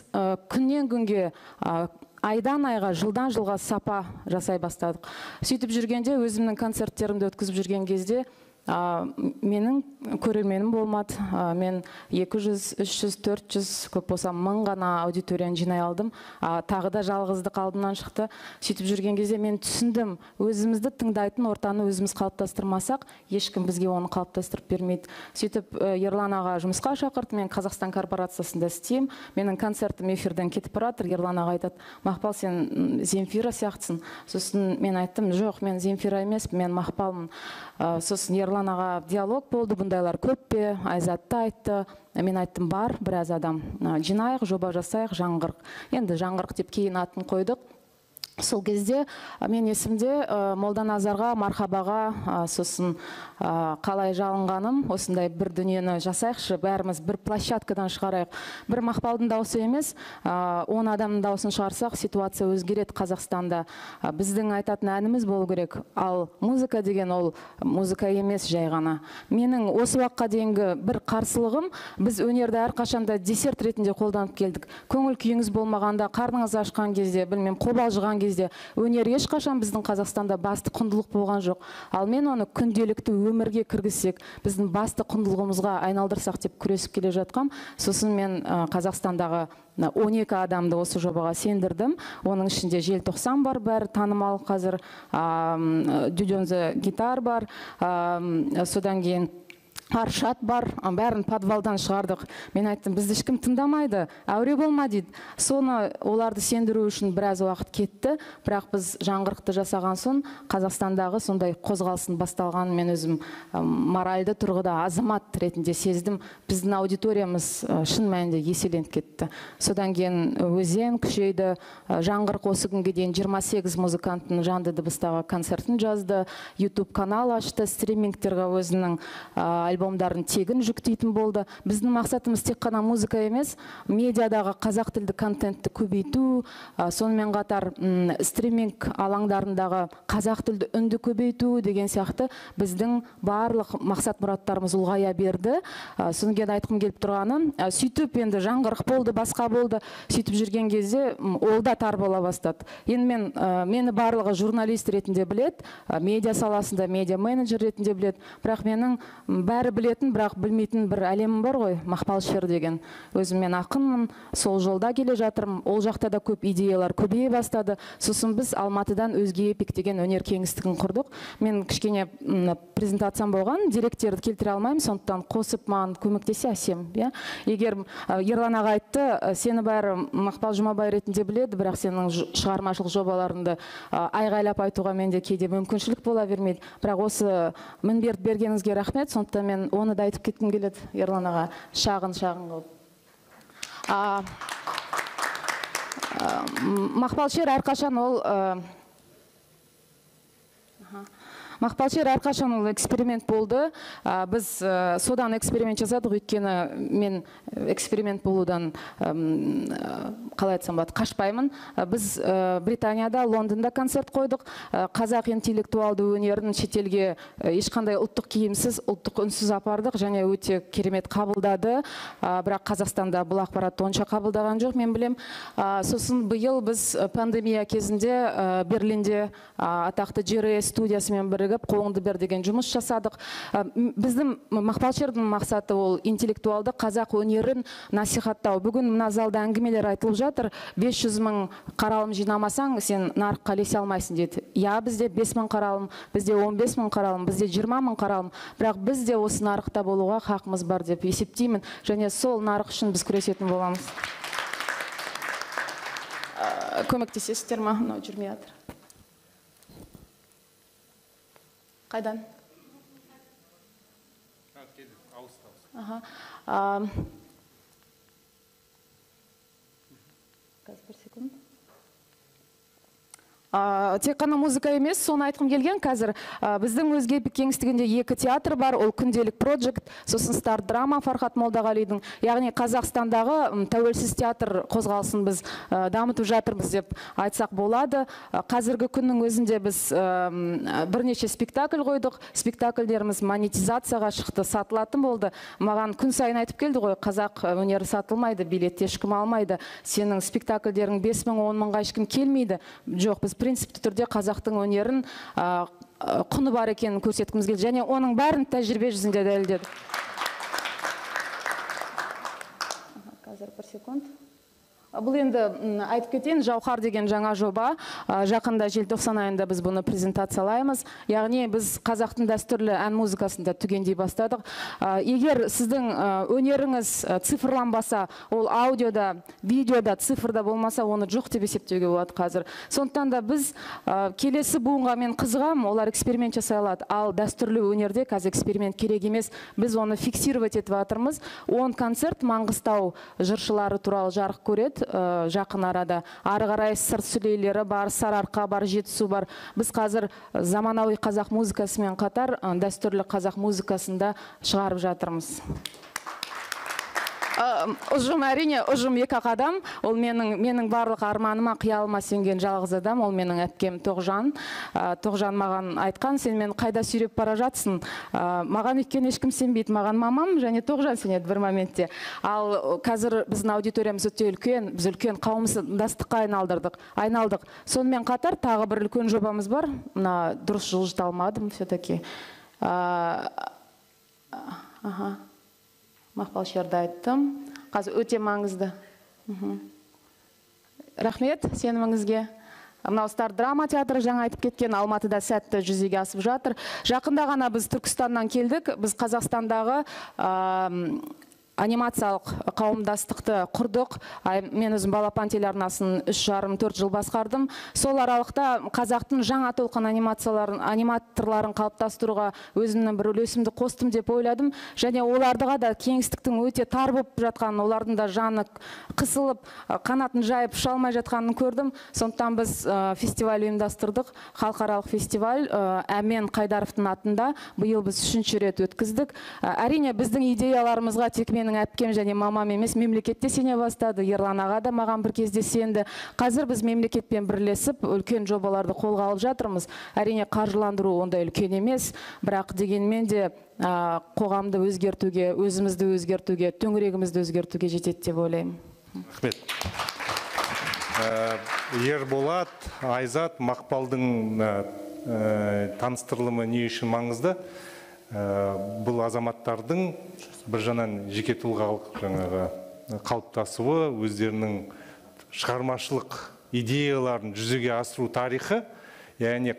күннен күнге, айдан айға, жылдан жылға сапа жасай бастадық. Сөйтіп жүргенде өзімнің концерттерімді өткізіп жүрген кезде менің көрерменім болмады. Мен 200, 300, 400, көп болса 1000 ғана аудиторияны жинай алдым. Тағы да жалғыздық алдымнан шықты. Сөйтіп жүрген кезде мен түсіндім, өзімізді тыңдайтын ортаны өзіміз қалыптастырмасақ, ешкім бізге оны қалыптастырып бермейді. Сөйтіп Ерлан аға жұмысқа шақырды, мен Қазақстан корпорациясында істеймін. Менің концертім эфирден кетіп баратыр. Ерлан аға айтады, Мақпал, сен Земфира сияқтысың. Сосын мен айттым, жоқ, мен Земфира емес, мен Мақпалмын. Сосын Ерлан аға диалог болды, бұндайлар көп пе? Айзатты айтты. Мен айттым, бар, біраз адам. Жинайық, жоба жасайық, жаңғырық. Енді жаңғырық деп кейін атын қойдық. Сол кезде мен есімде Молданазарға, Мархабаға, сосын қалай жалынғаным, осындай бір дүниені жасайықшы, бәріміз бір площадкадан шығарайық. Бір Мақпалдың дауысы емес, 10 адамның дауысын шығарсақ, ситуация өзгереді Қазақстанда. Біздің айтатын әніміз болу керек, ал музыка деген ол музыка емес жай ғана. Менің осы уақытқа дейінгі бір қарсылығым, біз өнерді әрқашанда десерт ретінде қолданып келдік. Көңіл күйіңіз болмағанда, қарныңыз ашқан кезде, білмем, қобалжыған кезде өнер ешқашан біздің Қазақстанда басты құндылық болған жоқ. Ал мен оны күнделікті өмірге кіргізсек, біздің басты құндылығымызға айналдырсақ деп күресіп келе жатқам. Сосын мен Қазақстандағы 12 адамды осы жобаға сендірдім. Оның ішінде Желтоқсан бар, бәрі танымал қазір. Дюдензе гитар бар. Содан кейін Аршат бар, бәрін подвалдан шығардық. Мен айттым, бізді ешкім тыңдамайды, әуре болма дейді. Соны оларды сендіру үшін біраз уақыт кетті, бірақ біз жаңғырықты жасаған соң Қазақстандағы сондай қозғалыстың басталғанын мен өзім моральды тұрғыда азамат ретінде сездім. Біздің аудиториямыз шын мәнінде еселеніп кетті. Содан кейін өзен күшейді, жаңғырық осы күнге дейін 28 музыканттың жанды дыбыстағы концертін жазды, YouTube канал ашты, стримингтерге өзінің альбомдарын тегін жүктейтін болды. Біздің мақсатымыз тек қана музыка емес, медиадағы қазақ тілді контентті көбейту, сонымен қатар стриминг алаңдарындағы қазақ тілді үнді көбейту деген сияқты біздің барлық мақсат мұраттарымыз ұлғая берді. Содан кейін айтқым келіп тұрғаны, сөйтіп енді жаңғырық болды, басқа болды, сөйтіп жүрген кезде ол да тар бола бастады. Енді мені барлығы журналист ретінде біледі, медиа саласында медиа менеджер ретінде біледі, бірақ менің бәрі білетін, бірақ білмейтін бір әлемім бар ғой, Мақпал Шер деген. Өзім мен ақынмын, сол жолда келе жатырмын, ол жақта да көп идеялар көбейе бастады. Сосын біз Алматыдан өзге эпик деген өнер кеңістігін құрдық. Мен кішкене презентациям болған, деректерді келтіре алмаймын, сондықтан қосып маған көмектесе Әсем. Егер Ерлан аға айтты, сені бәрі Мақпал Жұмабай ретінде біледі, бірақ сенің шығармашылық жобаларыңды айғайлап айтуға менде кейде мүмкіншілік бола бермейді. Бірақ осы мінберді бергеніңізге рахмет, сондықтан мен оны да айтып кеткім келеді Ерлан аға, шағын қылып. Мақпал Шер әрқашан ол Мақпал Шер әрқашан ол эксперимент болды. Біз содан эксперимент жасадық, өйткені мен эксперимент болудан қалай айтсам болады, қашпаймын. Біз Британияда, Лондонда концерт қойдық. Қазақ интеллектуалды өнерін шетелге ешқандай ұлттық киімсіз, ұлттық үнсіз апардық, және өте керемет қабылдады. Бірақ Қазақстанда бұл ақпаратты онша қабылдаған жоқ, мен білем. Сосын биыл біз пандемия кезінде Берлинде атақты GRS студиясымен бірігіп қолыңды бер деген жұмыс жасадық. Біздің Мақпал Шердің мақсаты ол интеллектуалды қазақ өнерін насихаттау. Бүгін мына залда әңгімелер айтылып жатыр. 500 мың қаралым жинамасаң, сен нарыққа ілесе алмайсың дейді. Я, бізде 5 мың қаралым, бізде 15 мың қаралым, бізде 20 мың қаралым. Бірақ бізде осы нарықта болуға хақымыз бар деп есептеймін. Және сол нарық үшін біз күресетін боламыз. Көмектесесіздер ма? Мынау жүрмей жатыр. Қайдан? Қазір бір секунд. Тек қана музыка емес, соны айтқым келген. Қазір біздің өзге эпик кеңістігінде 2 театр бар, ол күнделік проджект, сосын Старт драма Фархат Молдағалидың. Яғни Қазақстандағы тәуелсіз театр қозғалысын біз дамытып жатырмыз деп айтсақ болады. Қазіргі күннің өзінде біз бірнеше спектакль қойдық. Спектакльдеріміз монетизацияға шықты, сатылатын болды. Маған күн сайын айтып келді ғой, қазақ өнері сатылмайды, билетті ешкім алмайды. Сенің спектакльдерің 5 мың, 10 мыңға ешкім келмейді. Жоқ, біз принципті түрде қазақтың өнерін құны бар екенін көрсеткіміз келді, және оның бәрін тәжірибе жүзінде дәлелдедік. Қазір бір секунд. Бұл енді айтып кетейін, Жауһар деген жаңа жоба. Жақында желтоқсан айында біз бұны презентациялаймыз. Яғни біз қазақтың дәстүрлі ән музыкасында түгендей бастадық. Егер сіздің өнеріңіз цифрланбаса, ол аудиода, видеода, цифрда болмаса, оны жоқ деп есептеуге болады қазір. Сондықтан да біз келесі буынға мен қызығам, олар эксперимент жасай алады. Ал дәстүрлі өнерде қазір эксперимент керек емес. Біз оны фиксировать етіп жатырмыз. 10 концерт Маңғыстау жыршылары туралы жарық көреді. Жақын арада. Ары қарай сырт сүлейлері бар, Сарыарқа бар, Жетісу бар. Біз қазір заманауи қазақ музыкасымен қатар дәстүрлі қазақ музыкасында шығарып жатырмыз. Ұжым, әрине, ұжым 2 адам. Ол менің барлық арманыма, қиялыма сенген жалғыз адам. Ол менің әпкем Тоғжан. Тоғжан маған айтқан, сен мені қайда сүйреп бара жатсың? Маған өйткені ешкім сенбейді. Маған мамам және Тоғжан сенеді бір моментте. Ал қазір біздің аудиториямыз өте үлкен, біз үлкен қауымдастыққа айналдық. Сонымен қатар тағы бір үлкен жобамыз бар. Мына дұрыс жылжыта алмадым все-таки. Мақпал Шерді айттым. Қазір өте маңызды. Рахмет сеніміңізге. мынау Стар драма театры жаңа айтып кеткен Алматыда сәтті жүзеге асып жатыр. Жақында ғана біз Түркістаннан келдік. Біз Қазақстандағы анимациялық қауымдастықты құрдық. Мен өзім Балапан телеарнасын 3,5-4 жыл басқардым. Сол аралықта қазақтың жаңа толқын аниматорларын қалыптастыруға өзімнің бір үлесімді қостым деп ойладым. Және олардыға да кеңістіктің өте тар болып жатқанын, олардың да жаны қысылып, қанатын жайып ұша алмай жатқанын көрдім. Сондықтан біз фестиваль ұйымдастырдық. Халықаралық фестиваль Әмен Қайдаровтың атында биыл біз 3-ші рет өткіздік. Әрине біздің идеяларымызға тек менің әпкем және мамам емес, мемлекетте сене бастады. Ерлан аға да маған бір кезде сенді. Қазір біз мемлекетпен бірлесіп үлкен жобаларды қолға алып жатырмыз. Әрине қаржыландыру ондай үлкен емес, бірақ дегенмен де қоғамды өзгертуге, өзімізді өзгертуге, төңірегімізді өзгертуге жетеді деп ойлаймын. Рахмет. Ерболат, Айзат, Мақпалдың таныстырылымы не үшін маңызды? Бұл азаматтардың бір жанан жеке тұлғалық қалыптасуы, өздерінің шығармашылық идеяларын жүзеге асыру тарихы, яғни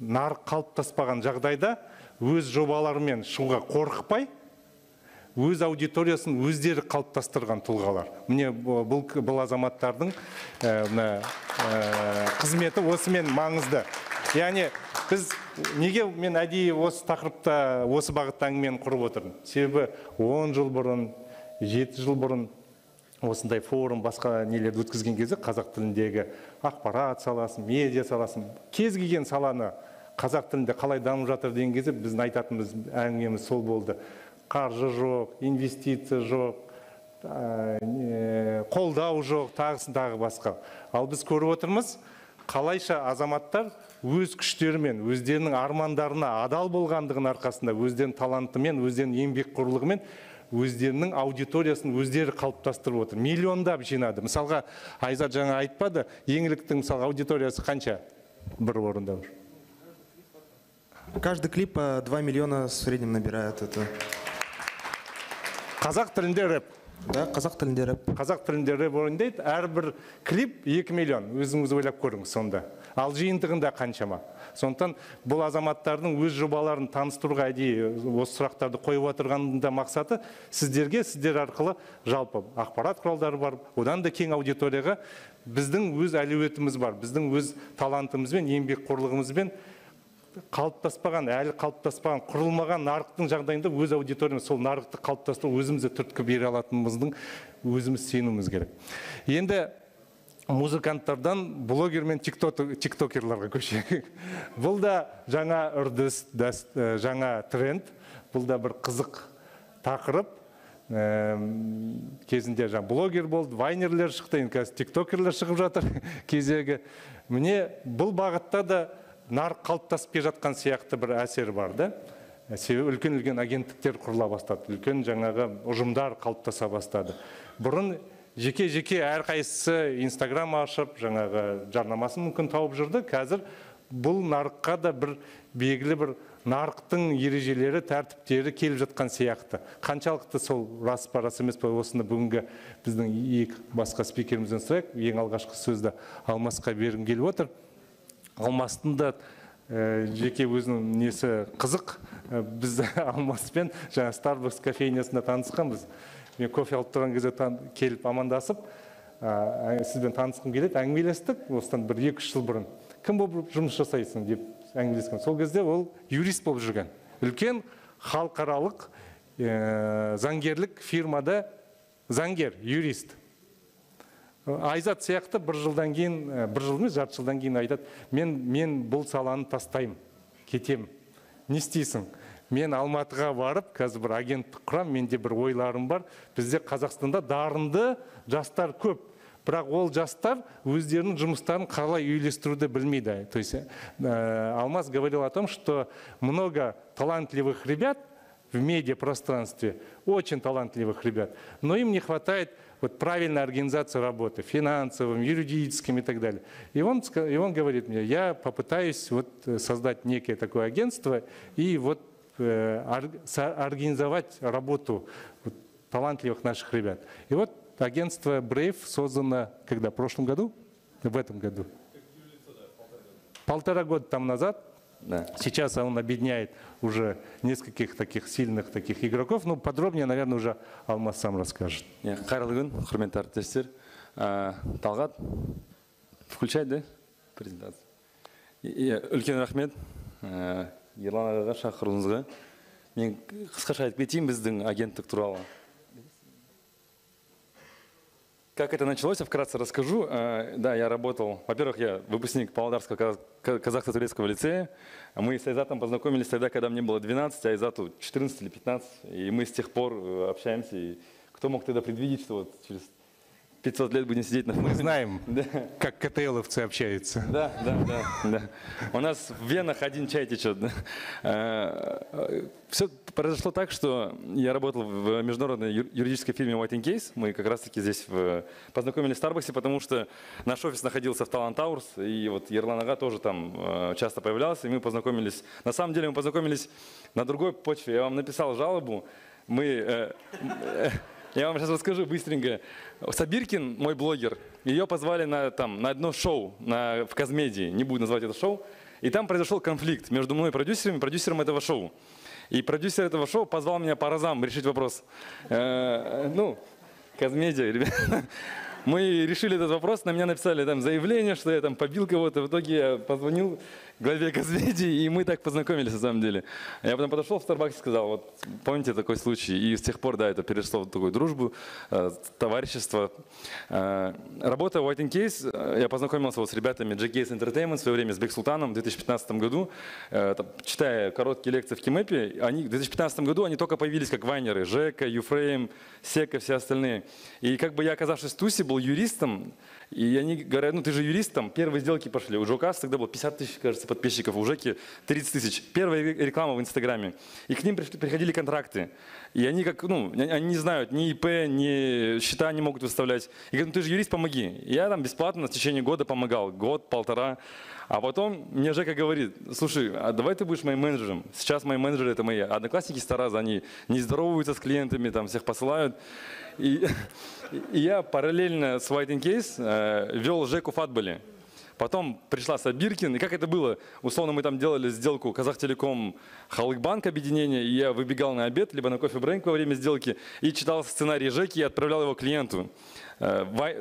нарық қалыптаспаған жағдайда өз жобаларымен шығуға қорықпай, өз аудиториясын өздері қалыптастырған тұлғалар. Міне бұл азаматтардың қызметі осымен маңызды. Яғни біз неге мен әдейі осы тақырыпта, осы бағытта әңгімені құрып отырмын? Себебі 10 жыл бұрын, 7 жыл бұрын осындай форум, басқа нелерді өткізген кезде қазақ тіліндегі ақпарат саласын, медиа саласын, кез келген саланы қазақ тілінде қалай дамып жатыр деген кезде біздің айтатынымыз әңгімеміз сол болды. Қаржы жоқ, инвестиция жоқ, қолдау жоқ, тағы басқа. Ал біз көріп отырмыз, қалайша азаматтар өз күштерімен, өздерінің армандарына адал болғандығын арқасында, өздерінің талантымен, өздерінің еңбекқорлығымен, өздерінің аудиториясын өздері қалыптастырып отыр. Миллиондап жинады. Мысалға, Айзат жаңа айтпады, еңліктің мысалы аудиториясы қанша бір орында? Каждый клип 2 миллиона в среднем набирает это. Қазақ тілінде рэп. Да, қазақ тілінде рэп. Қазақ тілінде рэп орындайды, әрбір клип 2 миллион. Өзіңіз ойлап көріңіз сонда. Ал жиынтығында қаншама. Сондықтан бұл азаматтардың өз жобаларын таныстыруға әдейі осы сұрақтарды қойып отырғанында мақсаты сіздер арқылы жалпы ақпарат құралдары бар, одан да кең аудиторияға біздің өз әлеуетіміз бар, біздің өз талантымызбен, еңбекқорлығымызбен әлі қалыптаспаған, құрылмаған нарықтың жағдайында өз аудиториямыз, сол нарықты қалыптастыру, өзімізді түрткі бере алатынымыздың өзіміз сенуіміз керек. Енді музыканттардан блогер мен тиктокерларға көшейік. Бұл да жаңа үрдіс, жаңа тренд, бұл да бір қызық тақырып. Кезінде блогер болды, вайнерлер шықты, енді тиктокерлер шығып жатыр кезегі. Міне бұл бағытта да нарық қалыптасып келе жатқан сияқты бір әсер бар да. Себебі үлкен агенттіктер құрыла бастады, үлкен жаңағы ұжымдар қалыптаса бастады. Бұрын жеке әрқайсысы Инстаграм ашып, жаңағы жарнамасын мүмкін тауып жүрді. Қазір бұл нарыққа да бір белгілі бір нарықтың ережелері, тәртіптері келіп жатқан сияқты. Қаншалықты сол рас па, рас емес па, осыны бүгінгі біздің екі басқа спикерімізден сұрайық. Ең алғашқы сөзді Алмасқа бергім келіп отыр. Алмастың да жеке өзінің несі қызық. Біз Алмаспен жаңа Starbucks кофейнясында танысқанбыз. Мен кофе алып тұрған кезде келіп амандасып, сізбен танысқым келеді, әңгімелестік. Осыдан бір 2-3 жыл бұрын. Кім болып жұмыс жасайсың деп әңгімелескен. Сол кезде ол юрист болып жүрген. Үлкен халықаралық заңгерлік фирмада заңгер, юрист. Айзат сияқты бір жылдан кейін, бір жыл емес, жарты жылдан кейін айтады, мен бұл саланы тастаймын, кетем. Не істейсің? Мен Алматыға барып, қазір бір агенттік құрам, менде бір ойларым бар. Бізде Қазақстанда дарынды жастар көп. Бірақ ол жастар өздерінің жұмыстарын қалай үйлестіруді білмейді. То есть Алмаз говорил о том, что много талантливых ребят в медиапространстве, очень талантливых ребят, но им не хватает правильной организации работы, финансовым, юридическим и так далее. И он говорит мне, я попытаюсь создать некое такое агентство и организовать работу талантливых наших ребят. И агентство Brave создано когда? В прошлом году? в этом году. Полтора года там назад. Да. Сейчас он объединяет уже нескольких таких сильных таких игроков. Ну, подробнее, наверное, уже Алмаз сам расскажет. Қайырлы күн, құрметті әріптестер. Талғат, включай, да, презентация? Үлкен рахмет Ерлан ағаға шақыруыңызға. Мен қысқаша айтып кетейін біздің агенттік туралы. Как это началось, я вкратце расскажу. Да, я работал, во-первых, я выпускник Павлодарского казахско-турецкого лицея. Мы с Айзатом познакомились тогда, когда мне было 12, а Айзату 14 или 15. И мы с тех пор общаемся. И кто мог тогда предвидеть, что вот через 500 лет будем сидеть на Мы форуме? знаем, Да. как КТЛовцы общаются. Да. У нас в венах один чай течет. Все произошло так, что я работал в международной юридической фирме White & Case. Мы как раз-таки здесь познакомились в Старбаксе, потому что наш офис находился в Талант Тауэрс, и вот Ерлан ага тоже там часто появлялся, и мы познакомились. На самом деле мы познакомились на другой почве. Я вам написал жалобу. Я вам сейчас расскажу быстренько. Сабиркин, мой блогер, ее позвали на одно шоу в Казмедии, не буду называть это шоу. И там произошел конфликт между мной и продюсером этого шоу. И продюсер этого шоу позвал меня по разам решить вопрос. Казмедия, ребята. Мы решили этот вопрос, на меня написали там заявление, что я там побил кого-то. В итоге я позвонил главе Казмедии, и мы так познакомились на самом деле. Я потом подошел в Starbucks и сказал, вот помните такой случай? И с тех пор, да, это перешло в такую дружбу, товарищество. Работая в White & Case, я познакомился вот с ребятами J-Case Entertainment в свое время, с Бексултаном в 2015 году. Читая короткие лекции в Кимэпе, в 2015 году они только появились как вайнеры. Жека, Юфрейм, Сека, все остальные. И как бы я, оказавшись в Тусе, был юристом, и они говорят, ну ты же юрист, там первые сделки пошли. У Джокас тогда было 50 тысяч, кажется, подписчиков, у Жеки 30 тысяч. Первая реклама в Инстаграме. И к ним приходили контракты. И они они не знают, ни ИП, ни счета не могут выставлять. И говорят, ну ты же юрист, помоги. И я там бесплатно в течение года помогал, год-полтора. А потом мне Жека говорит, слушай, а давай ты будешь моим менеджером. Сейчас мои менеджеры, это мои одноклассники с Тараза, они не здороваются с клиентами, там всех посылают. И я параллельно с White & Case вел Жеку в Фатболе. Потом пришла Сабиркин, и как это было? Условно, мы там делали сделку Казахтелеком, Халыкбанк объединение, и я выбегал на обед, либо на кофе-брейк во время сделки, и читал сценарий Жеки и отправлял его клиенту.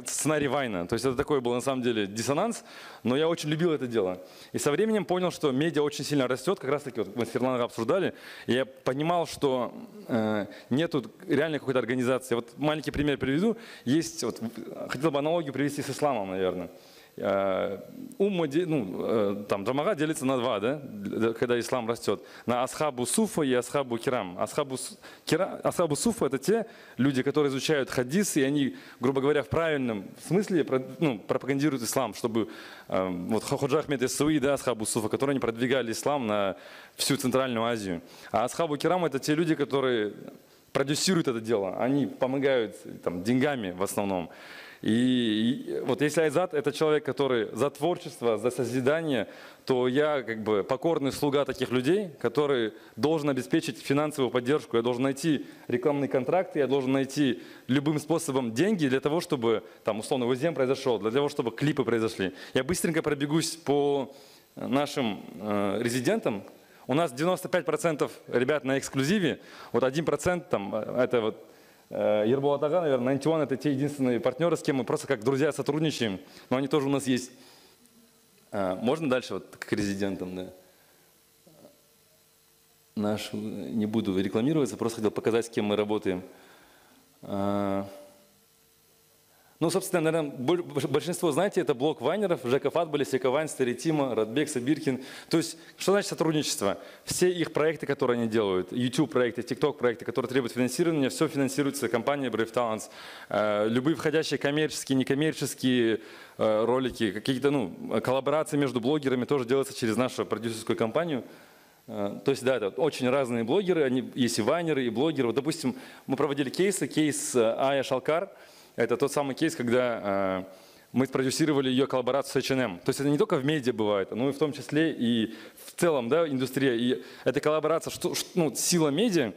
Сценарий Вайна. То есть это такой был на самом деле диссонанс, но я очень любил это дело. И со временем понял, что медиа очень сильно растет, как раз таки вот мы с Ерланом обсуждали, и я понимал, что нету реальной какой-то организации. Вот маленький пример приведу. Есть, вот, хотел бы аналогию привести с исламом, наверное. Джамага делится на два, да, когда ислам растет. На асхабу суфа и асхабу кирам. Асхабу суфа — это те люди, которые изучают хадисы, и они, грубо говоря, в правильном смысле пропагандируют ислам, чтобы вот Ходжа Ахмед Иссауи, да, асхабу суфа, которые они продвигали ислам на всю Центральную Азию. А асхабу кирам — это те люди, которые продюсируют это дело. Они помогают там деньгами в основном. И вот если Айзат — это человек, который за творчество, за созидание, то я как бы покорный слуга таких людей, который должен обеспечить финансовую поддержку. Я должен найти рекламные контракты, я должен найти любым способом деньги для того, чтобы там условно УЗМ произошел, для того, чтобы клипы произошли. Я быстренько пробегусь по нашим резидентам. У нас 95% ребят на эксклюзиве, вот 1% там это вот Ерболат ага, наверное, 91 — это те единственные партнеры, с кем мы просто как друзья сотрудничаем, но они тоже у нас есть. Можно дальше, вот к резидентам, да? Наш, не буду рекламироваться, просто хотел показать, с кем мы работаем. Ну, собственно, наверное, большинство, знаете, это блок вайнеров, Жека Фатболи, Сека Вайн, Старитима, Радбек, Сабиркин. То есть, что значит сотрудничество? Все их проекты, которые они делают, YouTube-проекты, TikTok-проекты, которые требуют финансирования, все финансируется компанией Brave Talents. Любые входящие коммерческие, некоммерческие ролики, какие-то коллаборации между блогерами тоже делаются через нашу продюсерскую компанию. То есть, да, это очень разные блогеры, они есть и вайнеры, и блогеры. Вот, допустим, мы проводили кейс Ая Шалкар. Это тот самый кейс, когда мы спродюсировали ее коллаборацию с H&M. То есть это не только в медиа бывает, но и в том числе и в целом, да, индустрия. И эта коллаборация, сила медиа,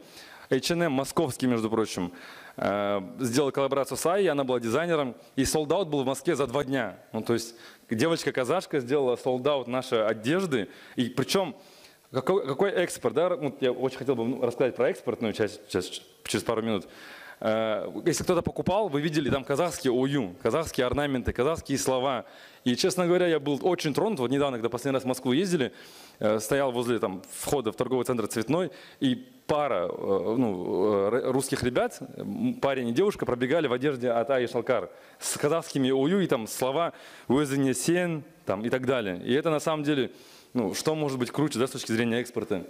H&M московский, между прочим, сделал коллаборацию с Ай, она была дизайнером, и Sold Out был в Москве за 2 дня. Ну, то есть девочка-казашка сделала Sold Out нашей одежды, и причем какой экспорт, да? Вот я очень хотел бы рассказать про экспортную часть сейчас, через пару минут. Если кто-то покупал, вы видели там казахские ою, казахские орнаменты, казахские слова. И, честно говоря, я был очень тронут. Вот недавно, когда последний раз в Москву ездили, стоял возле там, входа в торговый центр «Цветной», и пара русских ребят, парень и девушка, пробегали в одежде от Аи Шалкар с казахскими ою и там слова «Уэзене сен» там, и так далее. И это на самом деле, ну, что может быть круче, да, с точки зрения экспорта.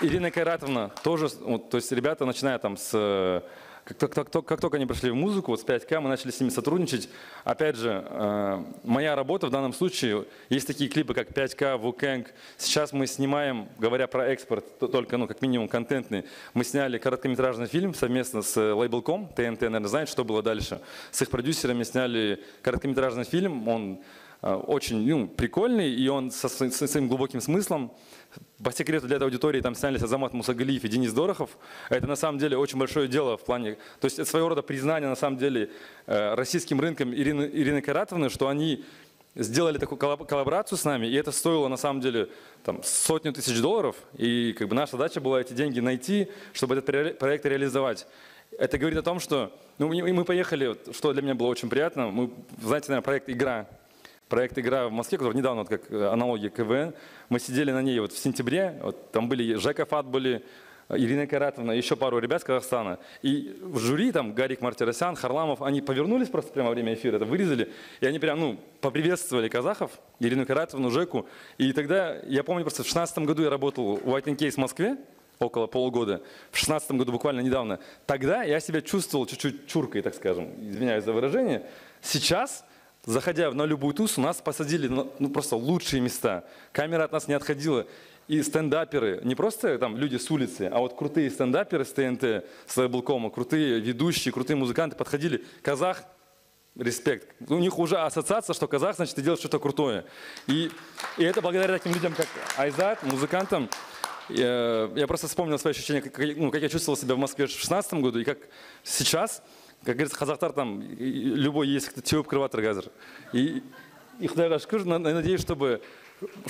Ирина Кайратовна тоже, вот, то есть ребята, начиная там с, как только они пришли в музыку, вот с 5К мы начали с ними сотрудничать. Опять же, моя работа в данном случае, есть такие клипы, как 5К, Вукэнг. Сейчас мы снимаем, говоря про экспорт, только, ну, как минимум контентный, мы сняли короткометражный фильм совместно с Label.com, ТНТ, наверное, знает, что было дальше. С их продюсерами сняли короткометражный фильм, он очень прикольный, и он со своим глубоким смыслом. По секрету для этой аудитории там снялись Азамат Мусагалиев и Денис Дорохов. Это на самом деле очень большое дело в плане, то есть это своего рода признание на самом деле российским рынком Ирины Кайратовны, что они сделали такую коллаборацию с нами, и это стоило на самом деле там, $100 000, и как бы наша задача была эти деньги найти, чтобы этот проект реализовать. Это говорит о том, что мы поехали, что для меня было очень приятно, мы, знаете, наверное, проект «Игра» в Москве, который недавно, вот как аналогия КВН, мы сидели на ней вот в сентябре, вот, там были Жека Фат, были Ирина Кайратовна, еще пару ребят с Казахстана. И в жюри там Гарик Мартиросян, Харламов, они повернулись просто прямо во время эфира, это вырезали, и они прям, поприветствовали казахов, Ирину Кайратовну, Жеку. И тогда, я помню, просто в 2016 году я работал в White & Case в Москве, около полугода, в 2016 году буквально недавно. Тогда я себя чувствовал чуть-чуть чуркой, так скажем, извиняюсь за выражение. Сейчас, заходя на любую тусу, нас посадили просто лучшие места. Камера от нас не отходила. И стендаперы, не просто там люди с улицы, а вот крутые стендаперы с ТНТ, с Label.com, крутые ведущие, крутые музыканты подходили. Казах, респект. У них уже ассоциация, что казах, значит, ты делаешь что-то крутое. И это благодаря таким людям, как Айзат, музыкантам. Я просто вспомнил свои ощущения, как я чувствовал себя в Москве в 2016 году и как сейчас. Как говорится, қазақтар там любой есть кто теуіп кіріп жатыр қазір. И Құдайға шүкір, надеюсь, чтобы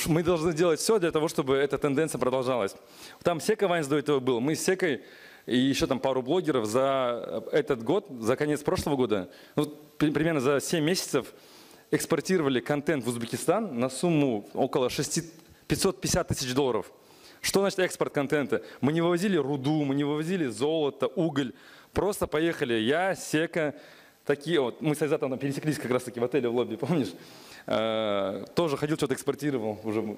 мы должны делать все для того, чтобы эта тенденция продолжалась. Там Сека Вайнс до этого был. Мы с Секой и еще там пару блогеров за этот год, за конец прошлого года, примерно за 7 месяцев экспортировали контент в Узбекистан на сумму около $550 000. Что значит экспорт контента? Мы не вывозили руду, мы не вывозили золото, уголь. Просто поехали я, Сека, такие вот. Мы с Айзатом пересеклись как раз таки в отеле в лобби, помнишь? Тоже ходил, что-то экспортировал уже.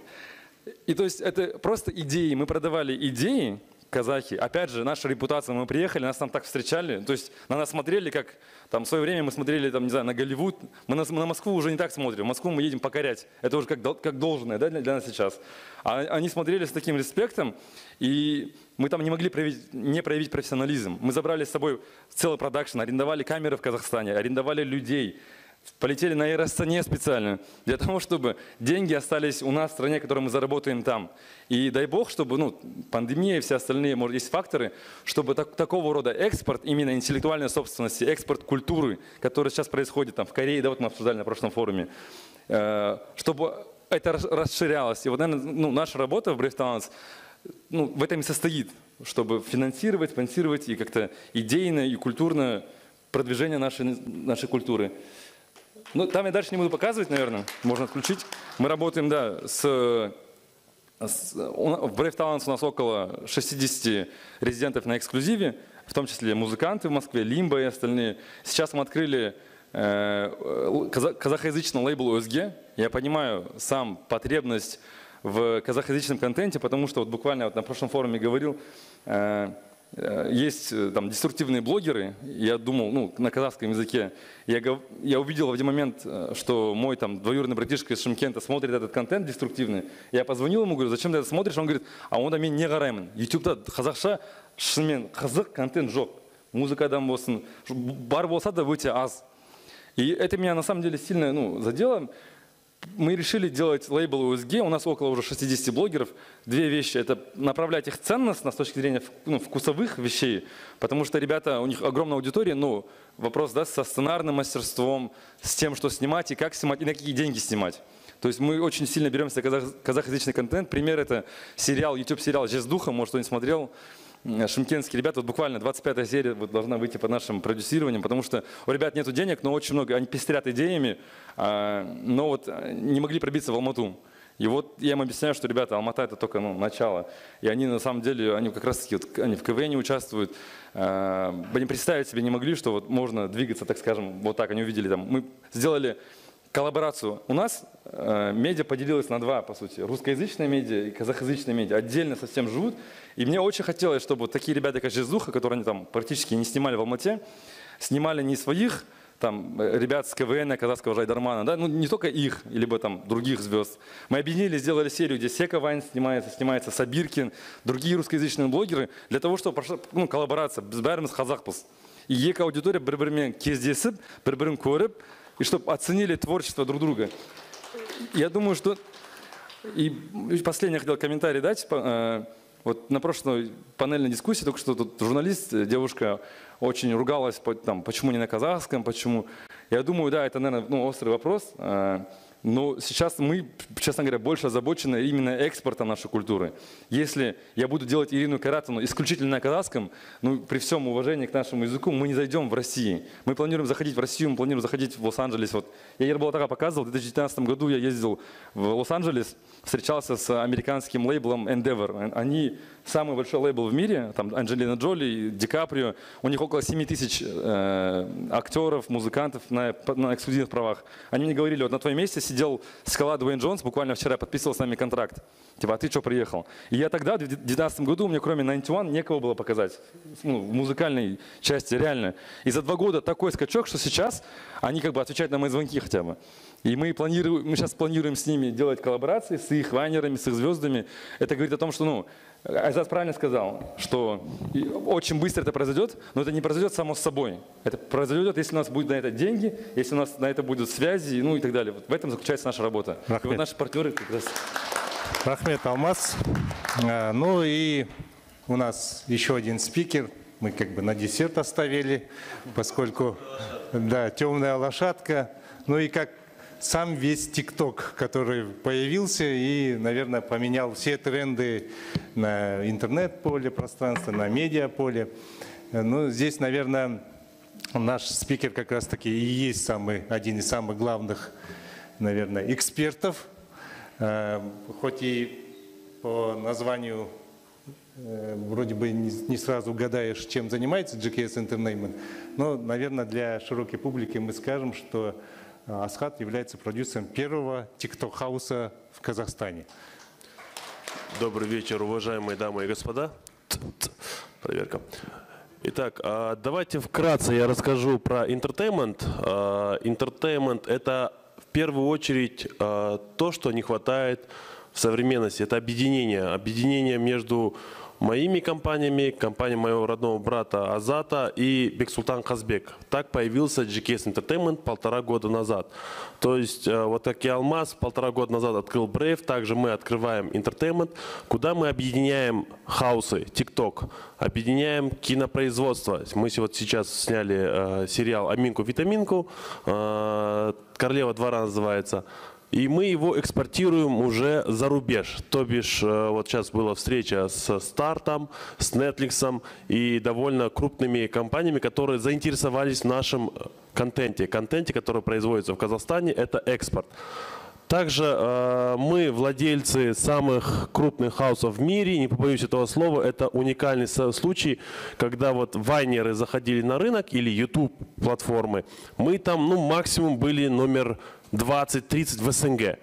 И то есть это просто идеи. Мы продавали идеи, казахи. Опять же, наша репутация, мы приехали, нас там так встречали. То есть на нас смотрели, как там в свое время мы смотрели там, не знаю, на Голливуд. Мы на Москву уже не так смотрим. В Москву мы едем покорять. Это уже как должное, да, для нас сейчас. А они смотрели с таким респектом, и мы там не могли не проявить профессионализм. Мы забрали с собой целый продакшн, арендовали камеры в Казахстане, арендовали людей. Полетели на Аэростане специально, для того, чтобы деньги остались у нас в стране, которые мы заработаем там. И дай бог, чтобы пандемия и все остальные, может, есть факторы, чтобы такого рода экспорт, именно интеллектуальной собственности, экспорт культуры, который сейчас происходит там в Корее, да, вот мы обсуждали на прошлом форуме, чтобы это расширялось. И вот, наверное, наша работа в Brave Talents в этом и состоит, чтобы финансировать, спонсировать и как-то идейно и культурно продвижение нашей культуры. Там я дальше не буду показывать, наверное, можно отключить. Мы работаем, да, в Brave Talents у нас около 60 резидентов на эксклюзиве, в том числе музыканты в Москве, Лимба и остальные. Сейчас мы открыли казахоязычный лейбл ОСГ. Я понимаю сам потребность в казахоязычном контенте, потому что вот буквально на прошлом форуме говорил, есть там деструктивные блогеры, я думал, на казахском языке, я увидел в один момент, что мой там двоюродный братишка из Шымкента смотрит этот контент деструктивный, я позвонил ему, говорю, зачем ты это смотришь, он говорит, а онда мен не қараймын, ютубта қазақша шынымен қызық контент жоқ, музыкадан болсын, бар болса да өте аз. И это меня на самом деле сильно задело. мы решили делать лейбл USG. У нас около уже 60 блогеров. Две вещи. Это направлять их ценностно с точки зрения вкусовых вещей, потому что ребята, у них огромная аудитория, ну, вопрос, да, со сценарным мастерством, с тем, что снимать и как снимать, и на какие деньги снимать. То есть мы очень сильно беремся за казахоязычный контент. Пример — это сериал, YouTube-сериал «Жездуха», может, кто-нибудь смотрел. Шымкентские ребята, вот буквально 25-я серия вот должна выйти под нашим продюсированием, потому что у ребят нету денег, но очень много, они пестрят идеями, но вот не могли пробиться в Алмату. И вот я им объясняю, что, ребята, Алмата — это только начало. И они на самом деле, они как раз таки, вот, они в КВН участвуют. Они представить себе не могли, что вот можно двигаться, так скажем, вот так. Они увидели там. Мы сделали коллаборацию. У нас медиа поделилась на два, по сути. Русскоязычная медиа и казахоязычная медиа отдельно совсем живут. И мне очень хотелось, чтобы вот такие ребята, как Жездуха, которые они там практически не снимали в Алмате, снимали не своих там ребят с КВН, казахского Жайдармана, да, ну не только их, либо там других звезд. Мы объединили, сделали серию, где Сека Вайн снимается Сабиркин, другие русскоязычные блогеры, для того, чтобы прошла коллаборация с бәріміз қазақпыз. И екі аудитория бір-бірімен кездесіп, бір-бірін көріп, и чтобы оценили творчество друг друга. Я думаю, что... И последний я хотел комментарий дать. Вот на прошлой панельной дискуссии только что тут журналист, девушка, очень ругалась, там, почему не на казахском, почему. Я думаю, да, это, наверное, острый вопрос. Но сейчас мы, честно говоря, больше озабочены именно экспортом нашей культуры. Если я буду делать Ирину Каратовну исключительно на казахском, ну, при всем уважении к нашему языку, мы не зайдем в Россию. Мы планируем заходить в Россию, мы планируем заходить в Лос-Анджелес. Вот я Ерболатага показывал, в 2019 году я ездил в Лос-Анджелес, встречался с американским лейблом Endeavor. Они самый большой лейбл в мире, там Анджелина Джоли, Ди Каприо. У них около 7 тысяч актеров, музыкантов на эксклюзивных правах. Они мне говорили, вот на твоем месте сидел Скала Дуэйн Джонс, буквально вчера подписывал с нами контракт. Типа, а ты что приехал? И я тогда, в 2019 году, мне кроме 91 некого было показать. Ну, в музыкальной части реально. И за 2 года такой скачок, что сейчас они как бы отвечают на мои звонки хотя бы. И мы сейчас планируем с ними делать коллаборации, с их вайнерами, с их звездами. Это говорит о том, что, ну, Айзат правильно сказал, что очень быстро это произойдет, но это не произойдет само собой. Это произойдет, если у нас будут на это деньги, если у нас на это будут связи, ну и так далее. Вот в этом заключается наша работа. И вот наши партнеры как раз... Рахмет, Алмаз. Ну и у нас еще один спикер. Мы как бы на десерт оставили, поскольку, да, темная лошадка. Ну и как сам весь ТикТок, который появился и, наверное, поменял все тренды на интернет-поле, пространство, на медиа-поле. Ну, здесь, наверное, наш спикер как раз-таки и есть один из самых главных, наверное, экспертов. Хоть и по названию вроде бы не сразу угадаешь, чем занимается GKS Entertainment, но, наверное, для широкой публики мы скажем, что Асхат является продюсером первого тикток-хауса в Казахстане. Добрый вечер, уважаемые дамы и господа. Проверка. Итак, давайте вкратце я расскажу про entertainment. Entertainment — это в первую очередь то, что не хватает в современности. Это объединение между моими компаниями, компанией моего родного брата Азата и Бексултан Казбек. Так появился GKS Entertainment 1,5 года назад. То есть, вот как и Алмаз 1,5 года назад открыл Brave, также мы открываем Entertainment, куда мы объединяем хаусы, TikTok, объединяем кинопроизводство. Мы вот сейчас сняли сериал «Аминку-витаминку», «Королева двора» называется. И мы его экспортируем уже за рубеж. То бишь, вот сейчас была встреча с Стартом, с Netflix и довольно крупными компаниями, которые заинтересовались в нашем контенте. Контенте, который производится в Казахстане, это экспорт. Также мы владельцы самых крупных хаусов в мире, не побоюсь этого слова, это уникальный случай, когда вот вайнеры заходили на рынок или YouTube-платформы, мы там, ну, максимум были номер 20-30 в СНГ.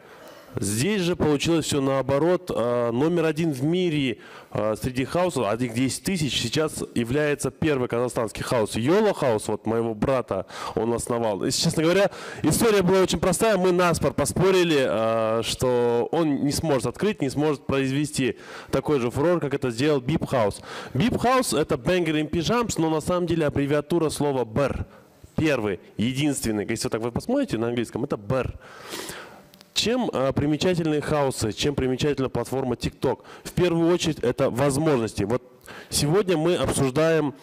Здесь же получилось все наоборот. Номер 1 в мире среди хаусов, а их 10 тысяч, сейчас является первый казахстанский хаус. Йола хаус, вот моего брата, он основал. И, честно говоря, история была очень простая. Мы наспор поспорили, что он не сможет открыть, не сможет произвести такой же фурор, как это сделал Бип Хаус. Бип Хаус — это Banger in Pyjamas, но на самом деле аббревиатура слова BER. Первый, единственный. Если вот так вы посмотрите на английском, это BER. Чем примечательны хаусы, чем примечательна платформа TikTok? В первую очередь это возможности. Вот сегодня мы обсуждаем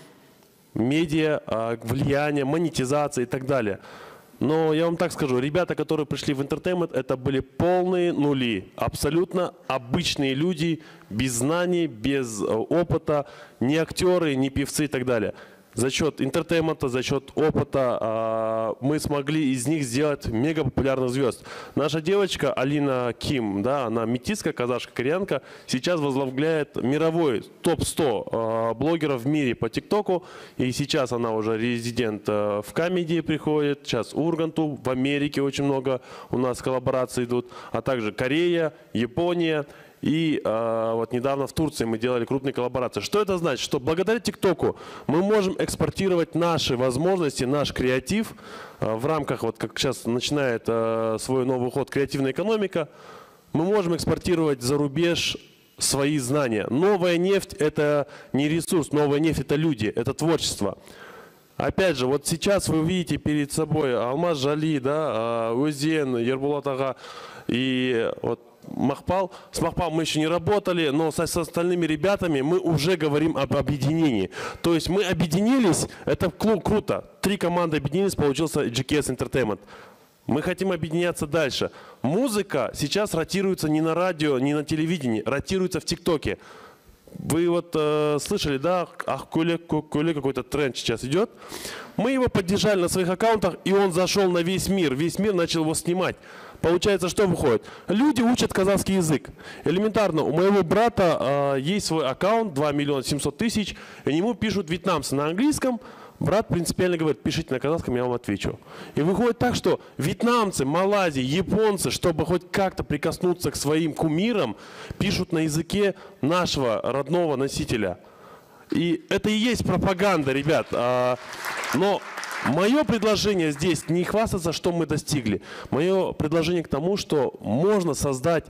медиа, влияние, монетизация и так далее. Но я вам так скажу, ребята, которые пришли в Entertainment, это были полные нули. Абсолютно обычные люди, без знаний, без опыта, не актеры, не певцы и так далее. За счет интертеймента, за счет опыта мы смогли из них сделать мега популярных звезд. Наша девочка Алина Ким, да, она метиска, казашка, кореянка, сейчас возглавляет мировой топ-100 блогеров в мире по ТикТоку. И сейчас она уже резидент в комедии приходит, сейчас Урганту, в Америке очень много у нас коллабораций идут, а также Корея, Япония. И вот недавно в Турции мы делали крупные коллаборации. Что это значит? Что благодаря ТикТоку мы можем экспортировать наши возможности, наш креатив в рамках, вот как сейчас начинает свой новый ход креативная экономика, мы можем экспортировать за рубеж свои знания. Новая нефть – это не ресурс, новая нефть – это люди, это творчество. Опять же, вот сейчас вы видите перед собой Алмаз Жали, да, Өзен, Ербулат Ага и вот Махпал. С Махпал мы еще не работали, но с остальными ребятами мы уже говорим об объединении. То есть мы объединились, это круто. 3 команды объединились, получился GKS Entertainment. Мы хотим объединяться дальше. Музыка сейчас ротируется не на радио, не на телевидении, ротируется в ТикТоке. Вы вот слышали, да, Ахкуле какой-то тренд сейчас идет. Мы его поддержали на своих аккаунтах, и он зашел на весь мир. Весь мир начал его снимать. Получается, что выходит? Люди учат казахский язык. Элементарно, у моего брата есть свой аккаунт, 2 700 000, и ему пишут вьетнамцы на английском. Брат принципиально говорит, пишите на казахском, я вам отвечу. И выходит так, что вьетнамцы, малайзы, японцы, чтобы хоть как-то прикоснуться к своим кумирам, пишут на языке нашего родного носителя. И это и есть пропаганда, ребят. Но мое предложение здесь не хвастаться, что мы достигли. Мое предложение к тому, что можно создать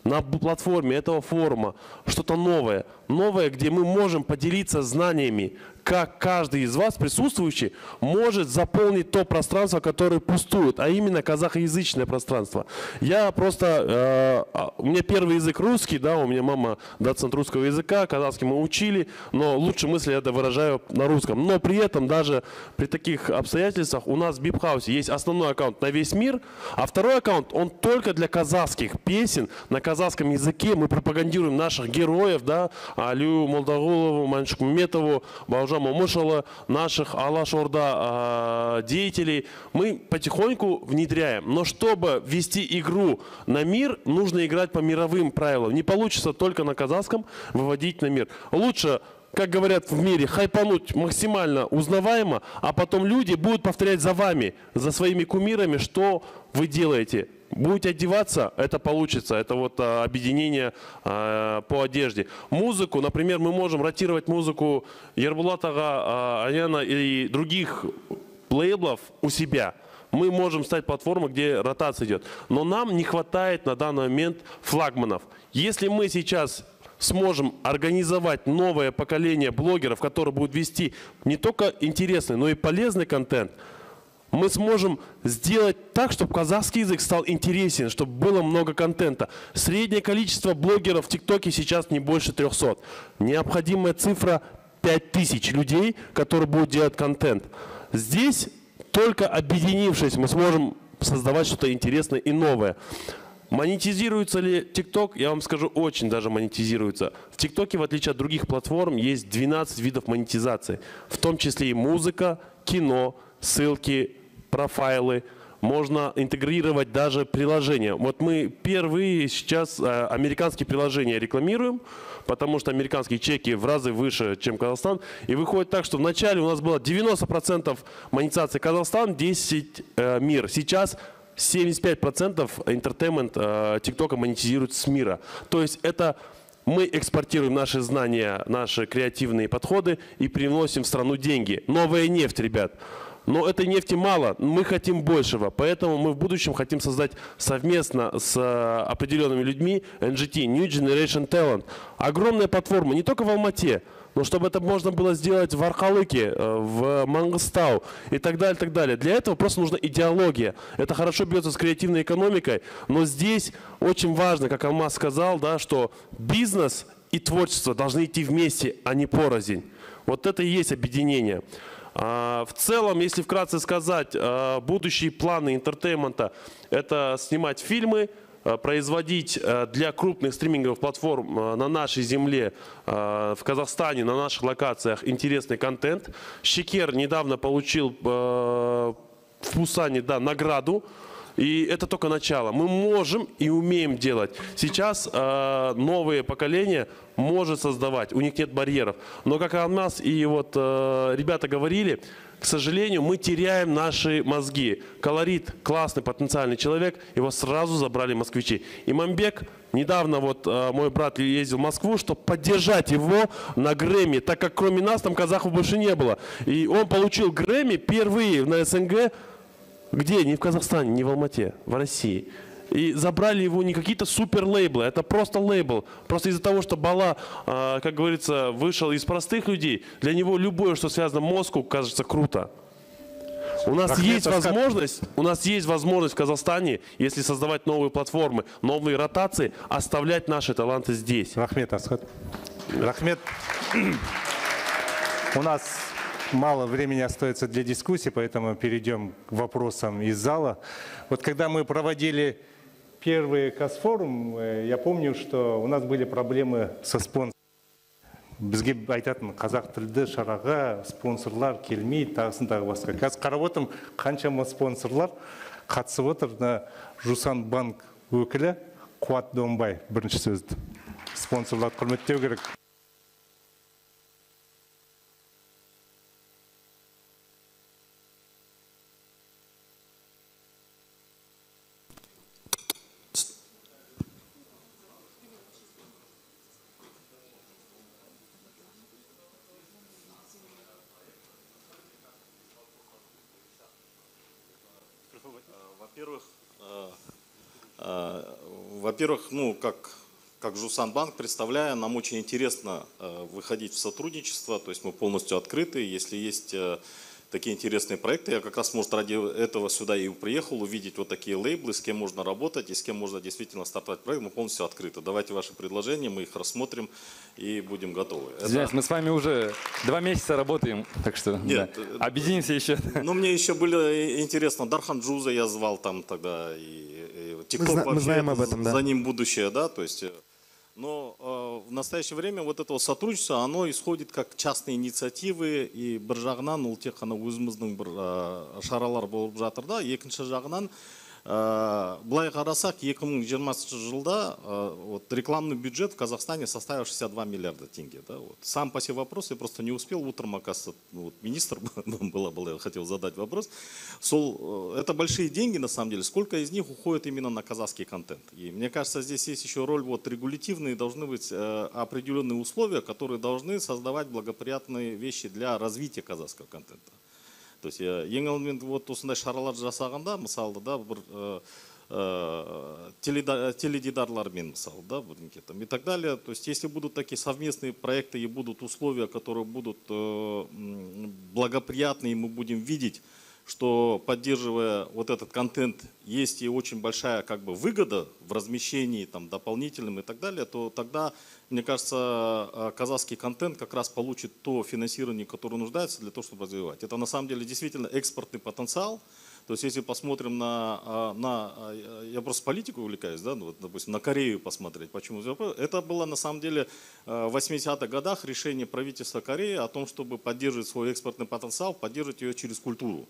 на платформе этого форума что-то новое. Новое, где мы можем поделиться знаниями, как каждый из вас, присутствующий, может заполнить то пространство, которое пустует, а именно казахоязычное пространство. Я просто, у меня первый язык русский, да, у меня мама доцент русского языка, казахский мы учили, но лучше мысли я это выражаю на русском. Но при этом даже при таких обстоятельствах у нас в Бипхаусе есть основной аккаунт на весь мир, а второй аккаунт, он только для казахских песен, на казахском языке. Мы пропагандируем наших героев, да, Алию Молдағұлову, Маншук Метову, Баужаму Мушала, наших Алаш Орда деятелей. Мы потихоньку внедряем. Но чтобы вести игру на мир, нужно играть по мировым правилам. Не получится только на казахском выводить на мир. Лучше, как говорят в мире, хайпануть максимально узнаваемо, а потом люди будут повторять за вами, за своими кумирами, что вы делаете. Будете одеваться, это получится. Это вот объединение по одежде. Музыку, например, мы можем ротировать музыку Ербулат Ага, Аяна и других лейблов у себя. Мы можем стать платформой, где ротация идет. Но нам не хватает на данный момент флагманов. Если мы сейчас сможем организовать новое поколение блогеров, которые будут вести не только интересный, но и полезный контент, мы сможем сделать так, чтобы казахский язык стал интересен, чтобы было много контента. Среднее количество блогеров в ТикТоке сейчас не больше 300. Необходимая цифра 5000 людей, которые будут делать контент. Здесь только объединившись, мы сможем создавать что-то интересное и новое. Монетизируется ли ТикТок? Я вам скажу, очень даже монетизируется. В ТикТоке, в отличие от других платформ, есть 12 видов монетизации. В том числе и музыка, кино, ссылки, профайлы. Можно интегрировать даже приложения. Вот мы впервые сейчас американские приложения рекламируем, потому что американские чеки в разы выше, чем Казахстан. И выходит так, что вначале у нас было 90% монетизации Казахстан, 10% мир. Сейчас 75% entertainment ТикТока монетизируют с мира. То есть это мы экспортируем наши знания, наши креативные подходы и приносим в страну деньги. Новая нефть, ребят. Но этой нефти мало, мы хотим большего, поэтому мы в будущем хотим создать совместно с определенными людьми NGT, New Generation Talent. Огромная платформа, не только в Алмате, но чтобы это можно было сделать в Архалыке, в Мангыстау и так далее, так далее. Для этого просто нужна идеология. Это хорошо бьется с креативной экономикой, но здесь очень важно, как Алмаз сказал, да, что бизнес и творчество должны идти вместе, а не порознь. Вот это и есть объединение. В целом, если вкратце сказать, будущие планы интертеймента – это снимать фильмы, производить для крупных стриминговых платформ на нашей земле, в Казахстане, на наших локациях интересный контент. Шекер недавно получил в Пусане, да, награду. И это только начало. Мы можем и умеем делать. Сейчас новое поколение может создавать, у них нет барьеров. Но как Алмаз и вот ребята говорили, к сожалению, мы теряем наши мозги. Колорит, классный потенциальный человек, его сразу забрали москвичи. Имамбек, недавно вот мой брат ездил в Москву, чтобы поддержать его на Грэмми, так как кроме нас там казахов больше не было. И он получил Грэмми впервые на СНГ. Где? Не в Казахстане, не в Алмате, в России. И забрали его не какие-то супер лейблы, это просто лейбл. Просто из-за того, что Бала, как говорится, вышел из простых людей, для него любое, что связано с Москвой, кажется круто. У нас есть возможность в Казахстане, если создавать новые платформы, новые ротации, оставлять наши таланты здесь. Рахмет, Асхат. Рахмет. У нас мало времени остается для дискуссии, поэтому перейдем к вопросам из зала. Вот когда мы проводили первый Казфорум, я помню, что у нас были проблемы со спонсором. Бізге айтатын қазақ тілді шараға спонсорлар келмейді, тағысын тағы басқа. Қазір қарап отырмын, қаншама спонсорлар қатысып отыр. Жусан банк өкілі Қуат Донбай бірінші сөзді. Спонсорларды құрметтеу керек. Во-первых, ну, как Жусанбанк, представляя, нам очень интересно выходить в сотрудничество, то есть мы полностью открыты, если есть такие интересные проекты. Я как раз, может, ради этого сюда и приехал, увидеть вот такие лейблы, с кем можно работать и с кем можно действительно стартовать проект. Мы полностью открыты. Давайте ваши предложения, мы их рассмотрим и будем готовы. Извиняюсь, мы с вами уже 2 месяца работаем, так что нет, да. Объединимся еще. Ну, мне еще было интересно, Дархан Джуза я звал там тогда, и ТикТок мы знаем об этом, да. За ним будущее, да, то есть... Но в настоящее время вот это вот сотрудничество, оно исходит как частные инициативы, и бір жағынан ол тек қана өзіміздің бір шаралар болып жатыр да, екінші жағынан былай қарасақ 2020 жылда вот, рекламный бюджет в Казахстане составил 62 миллиарда тенге. Да, вот. Сам по себе вопрос, я просто не успел, утром, оказывается, вот, министр был, я хотел задать вопрос. Это большие деньги на самом деле, сколько из них уходит именно на казахский контент? И мне кажется, здесь есть еще роль вот, регулятивные, должны быть определенные условия, которые должны создавать благоприятные вещи для развития казахского контента. То есть ең алдымен вот осындай шаралар жасағанда, мысалы, да, бір теледидарлармен, мысалы, да, и так далее. То есть если будут такие совместные проекты и будут условия, которые будут благоприятные, и мы будем видеть, что поддерживая вот этот контент есть и очень большая как бы выгода в размещении там дополнительным и так далее, то тогда, мне кажется, казахский контент как раз получит то финансирование, которое нуждается для того, чтобы развивать. Это на самом деле действительно экспортный потенциал. То есть если посмотрим я просто политикой увлекаюсь, да, ну, вот, допустим, на Корею посмотреть. Почему? Это было на самом деле в 80-х годах решение правительства Кореи о том, чтобы поддерживать свой экспортный потенциал, поддерживать ее через культуру.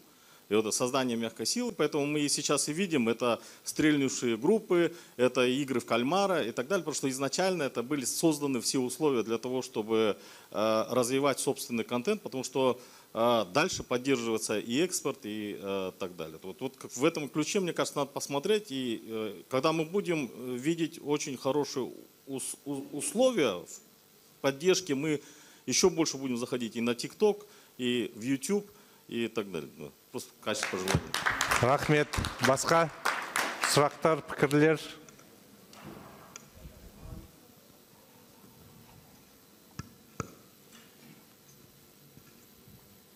И вот создание мягкой силы, поэтому мы сейчас и видим, это стрельнувшие группы, это игры в кальмара и так далее, потому что изначально это были созданы все условия для того, чтобы развивать собственный контент, потому что дальше поддерживается и экспорт, и так далее. Вот в этом ключе, мне кажется, надо посмотреть, и когда мы будем видеть очень хорошие условия в поддержке, мы еще больше будем заходить и на ТикТок, и в YouTube, и так далее. Просто качество пожелания. Рахмет. Басқа сұрақтар, пікірлер?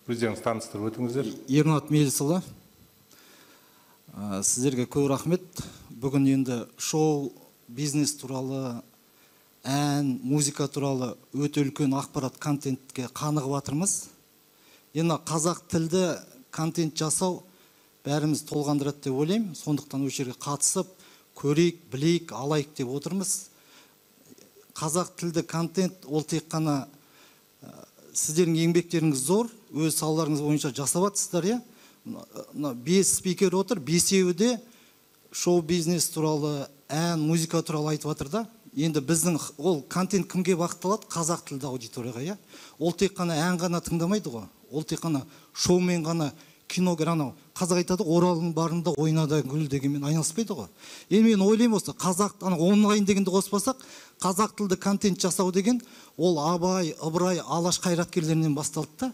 өздеріңіз таныстырып өтіңіздер. Ернат Мелісұлы, сіздерге көп рахмет. Бүгін енді шоу, бизнес туралы, ән, музыка туралы өте үлкен ақпарат контентке қанығып жатырмыз. Енді қазақ тілді контент жасау бәріміз толғандырады деп ойлаймын. Сондықтан осы жерге қатысып, көрейік, білейік, алайық деп отырмыз. Қазақ тілді контент ол тек қана сіздердің еңбектеріңіз зор, өз салаларыңыз бойынша жасап жатсыздар, 5 спикер отыр, 5-еуі де шоу-бизнес туралы, ән, музыка туралы айтып жатыр да. Енді біздің ол контент кімге бағытталады? Қазақ тілді аудиторияға, Ол тек қана ән ғана тыңдамайды ғой. Ол тек қана шоумен ғана, киноға анау қазақ айтады, оралың барында ойнада гүл дегенмен айналыспайды ғой. Енді мен ойлаймын осы қазақ онлайн дегенді қоспасақ, қазақ тілді контент жасау деген ол Абай, Ыбырай, Алаш қайраткерлерінен басталды да.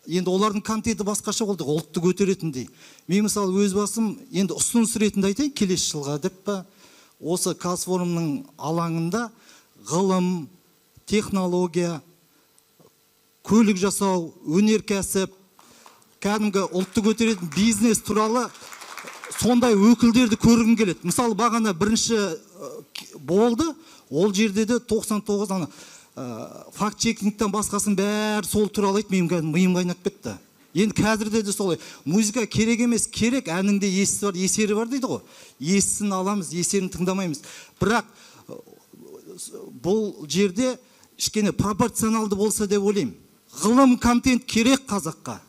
Енді олардың контенті басқаша болды, ұлтты көтеретіндей. Мен мысалы өз басым енді ұсыныс ретінде айтайын, келесі жылға деп па, осы Казфорумның алаңында ғылым, технология, көлік жасау, өнеркәсіп, кәдімгі ұлтты көтеретін бизнес туралы сондай өкілдерді көргім келеді. Мысалы бағана бірінші болды, ол жерде де 99 факт-чекингтен басқасын бәрі сол туралы айтып, менің миым қайнап кетті. Енді қазірде де солай. Музыка керек емес, керек, әніңде есі бар, есері бар дейді ғой. Есін аламыз, есерін тыңдамаймыз. Бірақ бұл жерде кішкене пропорционалды болса деп ойлаймын. Ғылым, контент керек қазаққа.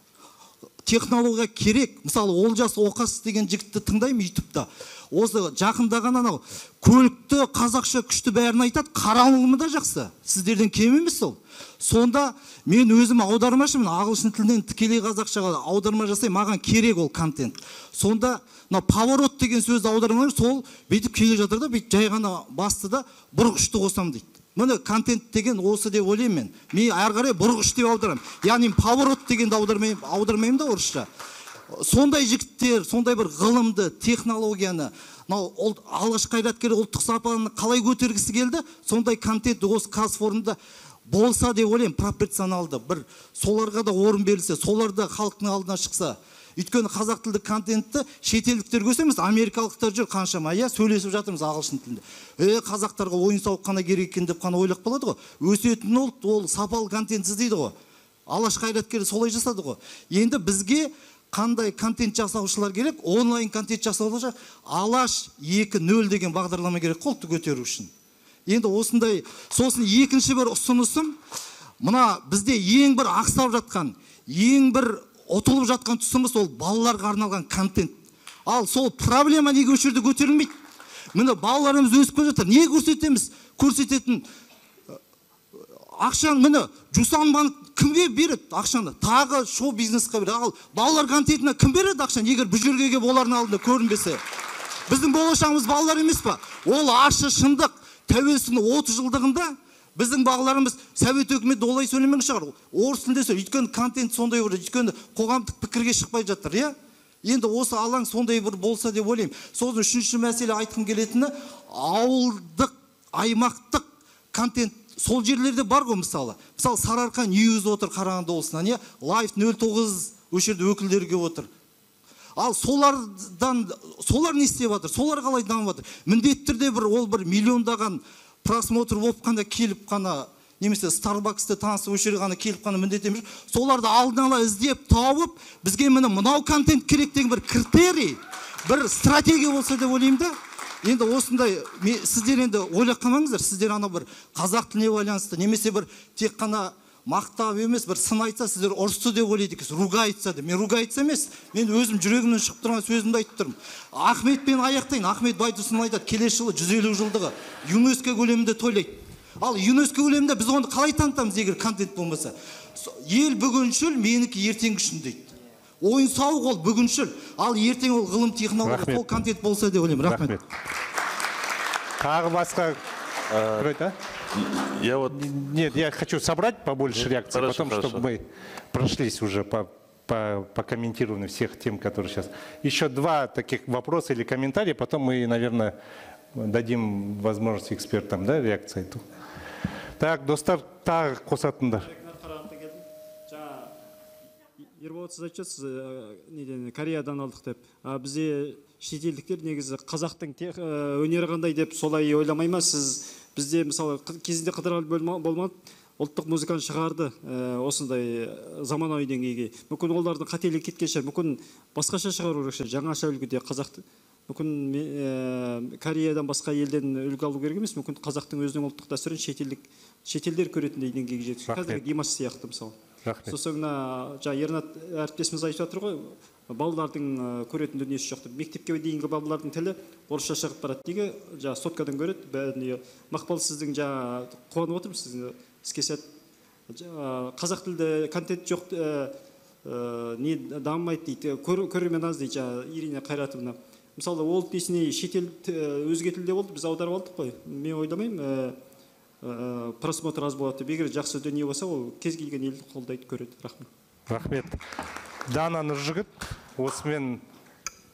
Технология керек. Мысалы, Олжас Оқас деген жігітті тыңдаймын ютубта. Осы жақындаған анау көлікті қазақша күшті бәрін айтады, қаралымы да жақсы. Сіздерден кем емес ол. Сонда мен өзім аудармашымын, ағылшын тілінен тікелей қазақшаға аударма жасай, маған керек ол контент. Сонда поворот деген сөзді аудармалар, сол бетіп келе жатыр да, бет жай ғана басты да бұрғышты қосам дейді. Міне контент деген осы деп ойлаймын мен. Мен әрі қарай бұрғыш деп аударамын. Яғни поворот дегенді аудармаймын да орысша. Сондай жігіттер, сондай бір ғылымды, технологияны, Алаш қайраткері ұлттық сапаны қалай көтергісі келді, сондай контент осы Казфорумда болса деп ойлаймын, пропорционалды. Бір соларға да орын берілсе, солар да халықтың алдына шықса. Өйткені қазақ тілді контентті шетелдіктер көрсеміз, америкалықтар жүр қаншама, сөйлесіп жатырмыз ағылшын тілінде. Қазақтарға ойын сауық қана керек екен деп қана ойлап қалады ғой. Өсетін ұлт ол сапалы контент іздейді ғой. Алаш қайраткері солай жасады ғой. Енді бізге қандай контент жасаушылар керек? Онлайн контент жасаушылар Алаш 2.0 деген бағдарлама керек ұлтты көтеру үшін. Енді осындай, сосын екінші бір ұсынысым, мына бізде ең бір ақсап жатқан, ең бір ұтылып жатқан тұсымыз ол балаларға арналған контент. Ал сол проблема неге осы жерде көтерілмейді? Міне балаларымыз өсіп келе жатыр. Не көрсетеміз? Көрсететін ақшаны, міне Жусан банк кімге береді ақшаны? Тағы шоу бизнесқа береді. Ал балалар контентіне кім береді ақшаны? Егер бұл жерге келіп олардың алдында көрінбесе. Біздің болашағымыз балалар емес па? Ол ащы шындық. Тәуелсіздіктің 30 жылдығында біздің балаларымыз Совет өкіметі олай сөйлемеген шығар. Орыс тілінде сөйлейді. Өйткені контент сондай бір, өйткені қоғамдық пікірге шықпай жатыр, Енді осы алаң сондай бір болса деп ойлаймын. Сосын үшінші мәселе айтқым келетіні, ауылдық, аймақтық контент сол жерлерде бар ғой мысалы. Мысалы Сарыарқа Ньюз отыр Қарағанды облысынан, Live 09 осы жерде өкілдерге отыр. Ал солар не істеп жатыр? Солар қалай дамып жатыр? Міндетті түрде ол бір миллиондаған просмотр болып қана келіп қана, немесе Starbucks'ты танысып осы жерге ғана келіп қана міндет емес. Соларды алдын ала іздеп тауып, бізге мынау контент керек деген бір критерий, бір стратегия болса деп ойлаймын да. Енді осындай, сіздер енді ойлап қалмаңыздар, сіздер ана бір қазақ тіліне байланысты, немесе бір тек қана мақтап емес, бір сын айтса, сіздер ұрысты деп ойлайды екенсіз, ругается деп. Мен ругается емес, мен өзім жүрегімнен шығып тұрған сөзімді айтып тұрмын. Ахметпен аяқтайын. Ахмет Байтұрсынов айтады, келесі жылы 150 жылдығы ЮНЕСКО көлемінде тойлайды. Ал ЮНЕСКО көлемінде біз оны қалай танытамыз, егер контент болмаса? Ел бүгіншіл, менікі ертең үшін дейді. Ойын сауық ол бүгіншіл, ал ертең ол ғылым технология, сол контент болса деп ойлаймын. Рахмет. Тағы басқа Нет, я хочу собрать побольше реакций, потом, чтобы мы прошлись уже по комментированию всех тем, которые сейчас. Еще два таких вопроса или комментария, потом мы, наверное, дадим возможность экспертам, реакции. Так, достар, тағы қосатындар. Ерболат, сіз айтып жатсыз, неден Кореядан алдық деп. Бізде шетелдіктер негізі қазақтың өнері қандай деп солай ойламай ма? Сіз бізде мысалы кезінде Қыдырәлі болмады, ұлттық музыканы шығарды осындай заманауи деңгейге. Мүмкін олардың қателігі кеткен шығар, мүмкін басқаша шығару керек шығар, жаңаша үлгіде қазақты. Мүмкін Кореядан басқа елден үлгі алу керек емес, мүмкін қазақтың өзінің ұлттық дәстүрін шетелдер көретіндей деңгейге жеткізу. Қазіргі Димаш сияқты мысалы. Сосын Ернат әріптесіміз айтып жатыр ғой, балалардың көретін дүниесі жоқ деп. Мектепке дейінгі балалардың тілі орысша шығып барады неге? Соткадан көреді. Бәріне Мақпал, сіздің қуанып отырмын, сіздің іске сәт. Қазақ тілді контент жоқ, не дамымайды дейді, көрермен аз дейді Ирина Қайратовна. Мысалы, ол дейсіне шетел өзге тілде болды, біз аударып алдық қой. Мен ойламаймын, просмотр аз болады деп. Егер жақсы дүние болса, ол кез келген елді қолдайды, көреді. Рахмет. Рахмет. Дана Нұржігіт, осымен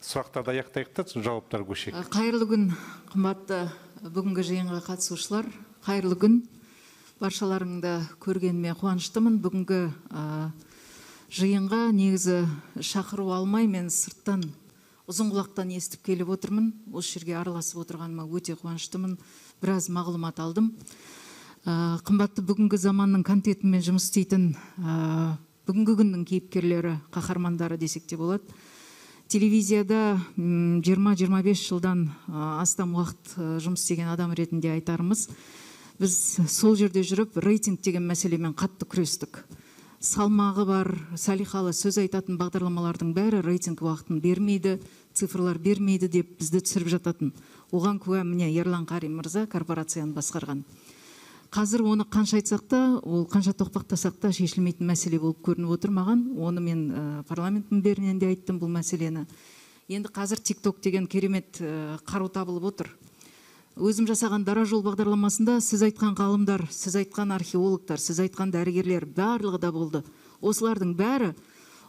сұрақтарды аяқтайық та жауаптар көшейік. Қайырлы күн, қымбатты бүгінгі жиынға қатысушылар. Қайырлы күн. Баршаларыңды көргеніме қуаныштымын. Бүгінгі жиынға негізі шақыру алмай, мен сырттан ұзын құлақтан естіп келіп отырмын. Осы жерге араласып отырғаныма өте қуаныштымын. Біраз мағлұмат алдым. Қымбатты бүгінгі заманның контентімен жұмыс істейтін бүгінгі күннің кейіпкерлері, қаһармандары десек те болады. Телевизияда 20-25 жылдан астам уақыт жұмыс істеген адам ретінде айтарымыз, біз сол жерде жүріп рейтинг деген мәселемен қатты күрестік. Салмағы бар, салихалы сөз айтатын бағдарламалардың бәрі рейтинг уақытын бермейді, цифрлар бермейді деп бізді түсіріп жататын. Оған куә міне Ерлан Қарим мырза корпорацияны басқарған. Қазір оны қанша айтсақ та, ол қанша тоқпақтасақ та шешілмейтін мәселе болып көрініп отыр маған. Оны мен парламент мінберінен де айттым бұл мәселені. Енді қазір TikTok деген керемет қару табылып отыр. Өзім жасаған Дара жол бағдарламасында сіз айтқан ғалымдар, сіз айтқан археологтар, сіз айтқан дәрігерлер барлығы да болды. Осылардың бәрі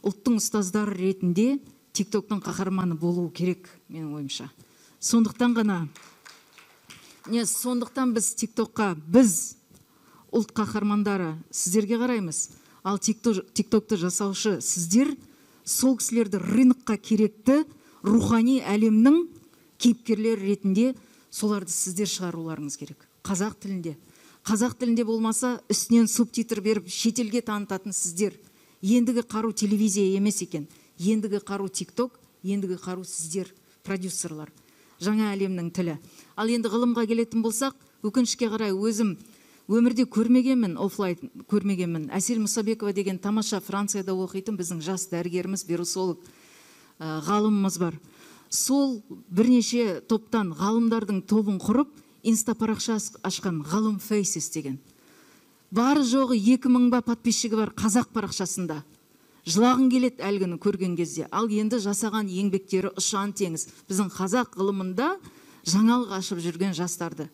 ұлттың ұстаздары ретінде TikTok-тың қаһарманы болуы керек, менің ойымша. Сондықтан біз TikTok-қа, біз ұлт қаһармандары сіздерге қараймыз. Ал TikTok-ты жасаушы сіздер сол кісілерді рынокқа керекті рухани әлемнің кейіпкерлері ретінде соларды сіздер шығаруларыңыз керек. Қазақ тілінде. Қазақ тілінде болмаса үстінен субтитр беріп шетелге танытатын сіздер. Ендігі қару телевизия емес екен. Ендігі қару TikTok, ендігі қару сіздер, продюсерлар. Жаңа әлемнің тілі. Ал енді ғылымға келетін болсақ, өкінішке қарай өзім өмірде көрмегенмін, офлайн көрмегенмін. Әсел Мұсабекова деген тамаша Францияда оқитын біздің жас дәрігеріміз, вирусолог ғалымымыз бар. Сол бірнеше топтан ғалымдардың тобын құрып, инста парақша ашқан ғалым Faces деген. Бары жоғы 2000 ба подписчигі бар қазақ парақшасында. Жылағың келет әлгіні көрген кезде. Ал енді жасаған еңбектері ұшан теңіз. Біздің қазақ ғылымында жаңалық ашып жүрген жастарды.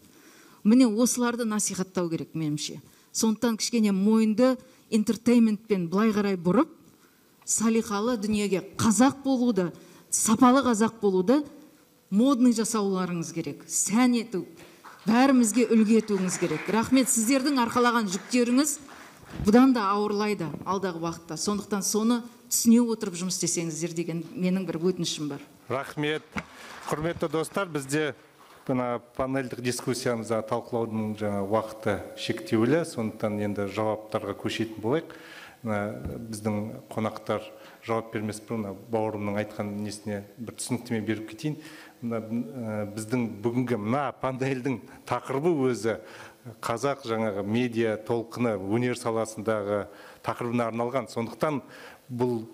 Міне осыларды насихаттау керек меніңше. Сондықтан кішкене мойынды интертейментпен былай қарай бұрып, салихалы дүниеге қазақ болуды, сапалы қазақ болуды модный жасауларыңыз керек. Сән ету, бәрімізге үлгі етуіңіз керек. Рахмет, сіздердің арқалаған жүктеріңіз бұдан да ауырлайды алдағы уақытта. Сондықтан соны түсіне отырып жұмыс істесеңіздер деген менің бір өтінішім бар. Рахмет. Құрметті достар, бізде панельдік дискуссиямызда талқылаудың уақыты шектеулі, сондықтан енді жауаптарға көшетін болайық. Біздің қонақтар жауап бермес бұрын бауырымның айтқан несіне бір түсініктеме беріп кетейін. Біздің бүгінгі панельдің тақырыбы өзі қазақ жаңағы медиа толқыны өнер саласындағы тақырыбына арналған. Сондықтан бұл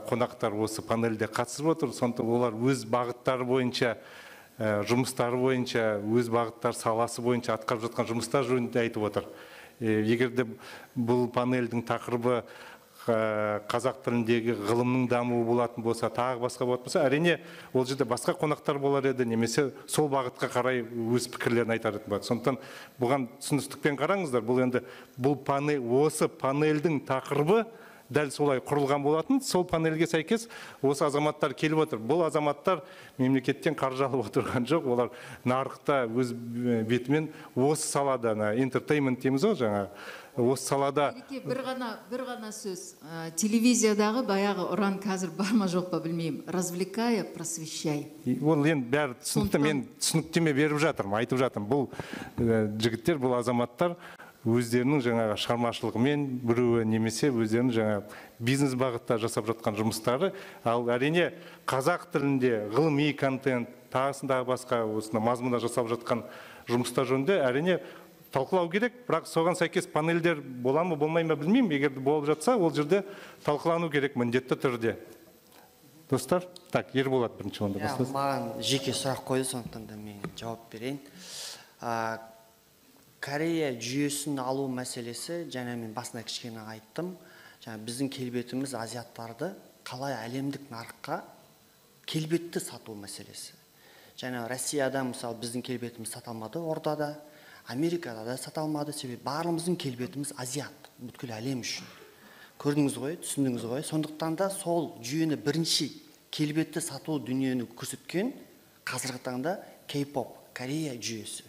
қонақтар осы панельде қатысып отыр. Сондықтан олар өз бағыттары бойынша, жұмыстары бойынша, өз бағыттар саласы бойынша атқарып жатқан жұмыстар жөнінде айтып отыр. Егерде бұл панельдің тақырыбы қазақ тіліндегі ғылымның дамуы болатын болса, тағы басқа болатын болса, әрине ол жерде басқа қонақтар болар еді, немесе сол бағытқа қарай өз пікірлерін айтатын болады. Сондықтан бұған түсіністікпен қараңыздар. Бұл енді осы панельдің тақырыбы дәл солай құрылған болатын. Сол панельге сәйкес осы азаматтар келіп отыр. Бұл азаматтар мемлекеттен қаржы алып отырған жоқ. Олар нарықта өз бетімен осы салада, entertainment дейміз ғой жаңа, осы салада. бір ғана сөз. Телевизиядағы баяғы ұран қазір бар ма жоқ па білмеймін. Развлекая, просвещай. Ол енді бәрі түсінікті, мен түсініктеме беріп жатырмын, айтып жатырмын. Бұл жігіттер, бұл азаматтар өздерінің жаңағы шығармашылығымен біреуі немесе өздерінің жаңа бизнес бағытта жасап жатқан жұмыстары. Ал әрине қазақ тілінде ғылыми контент, тағысындағы басқа осында мазмұнда жасап жатқан жұмыстар жөнінде әрине талқылау керек, бірақ соған сәйкес панельдер бола ма, болмай ма білмеймін. Егер болып жатса, ол жерде талқылану керек міндетті түрде. Достар, так, Ерболат бірінші онда бастасын. Маған жеке сұрақ қойды, сондықтан да мен жауап берейін. Корея жүйесін алу мәселесі, жаңа мен басында кішкене айттым, жаңа біздің келбетіміз азиаттарды қалай әлемдік нарыққа келбетті сату мәселесі. Жаңа Россияда мысалы біздің келбетіміз саталмады, Ордада, Америкада да саталмады, себебі барлығымыздың келбетіміз азиат, бүткіл әлем үшін. Көрдіңіз ғой, түсіндіңіз ғой, сондықтан да сол жүйені бірінші келбетті сату дүниені көрсеткен қазіргі таңда K-pop, Корея жүйесі.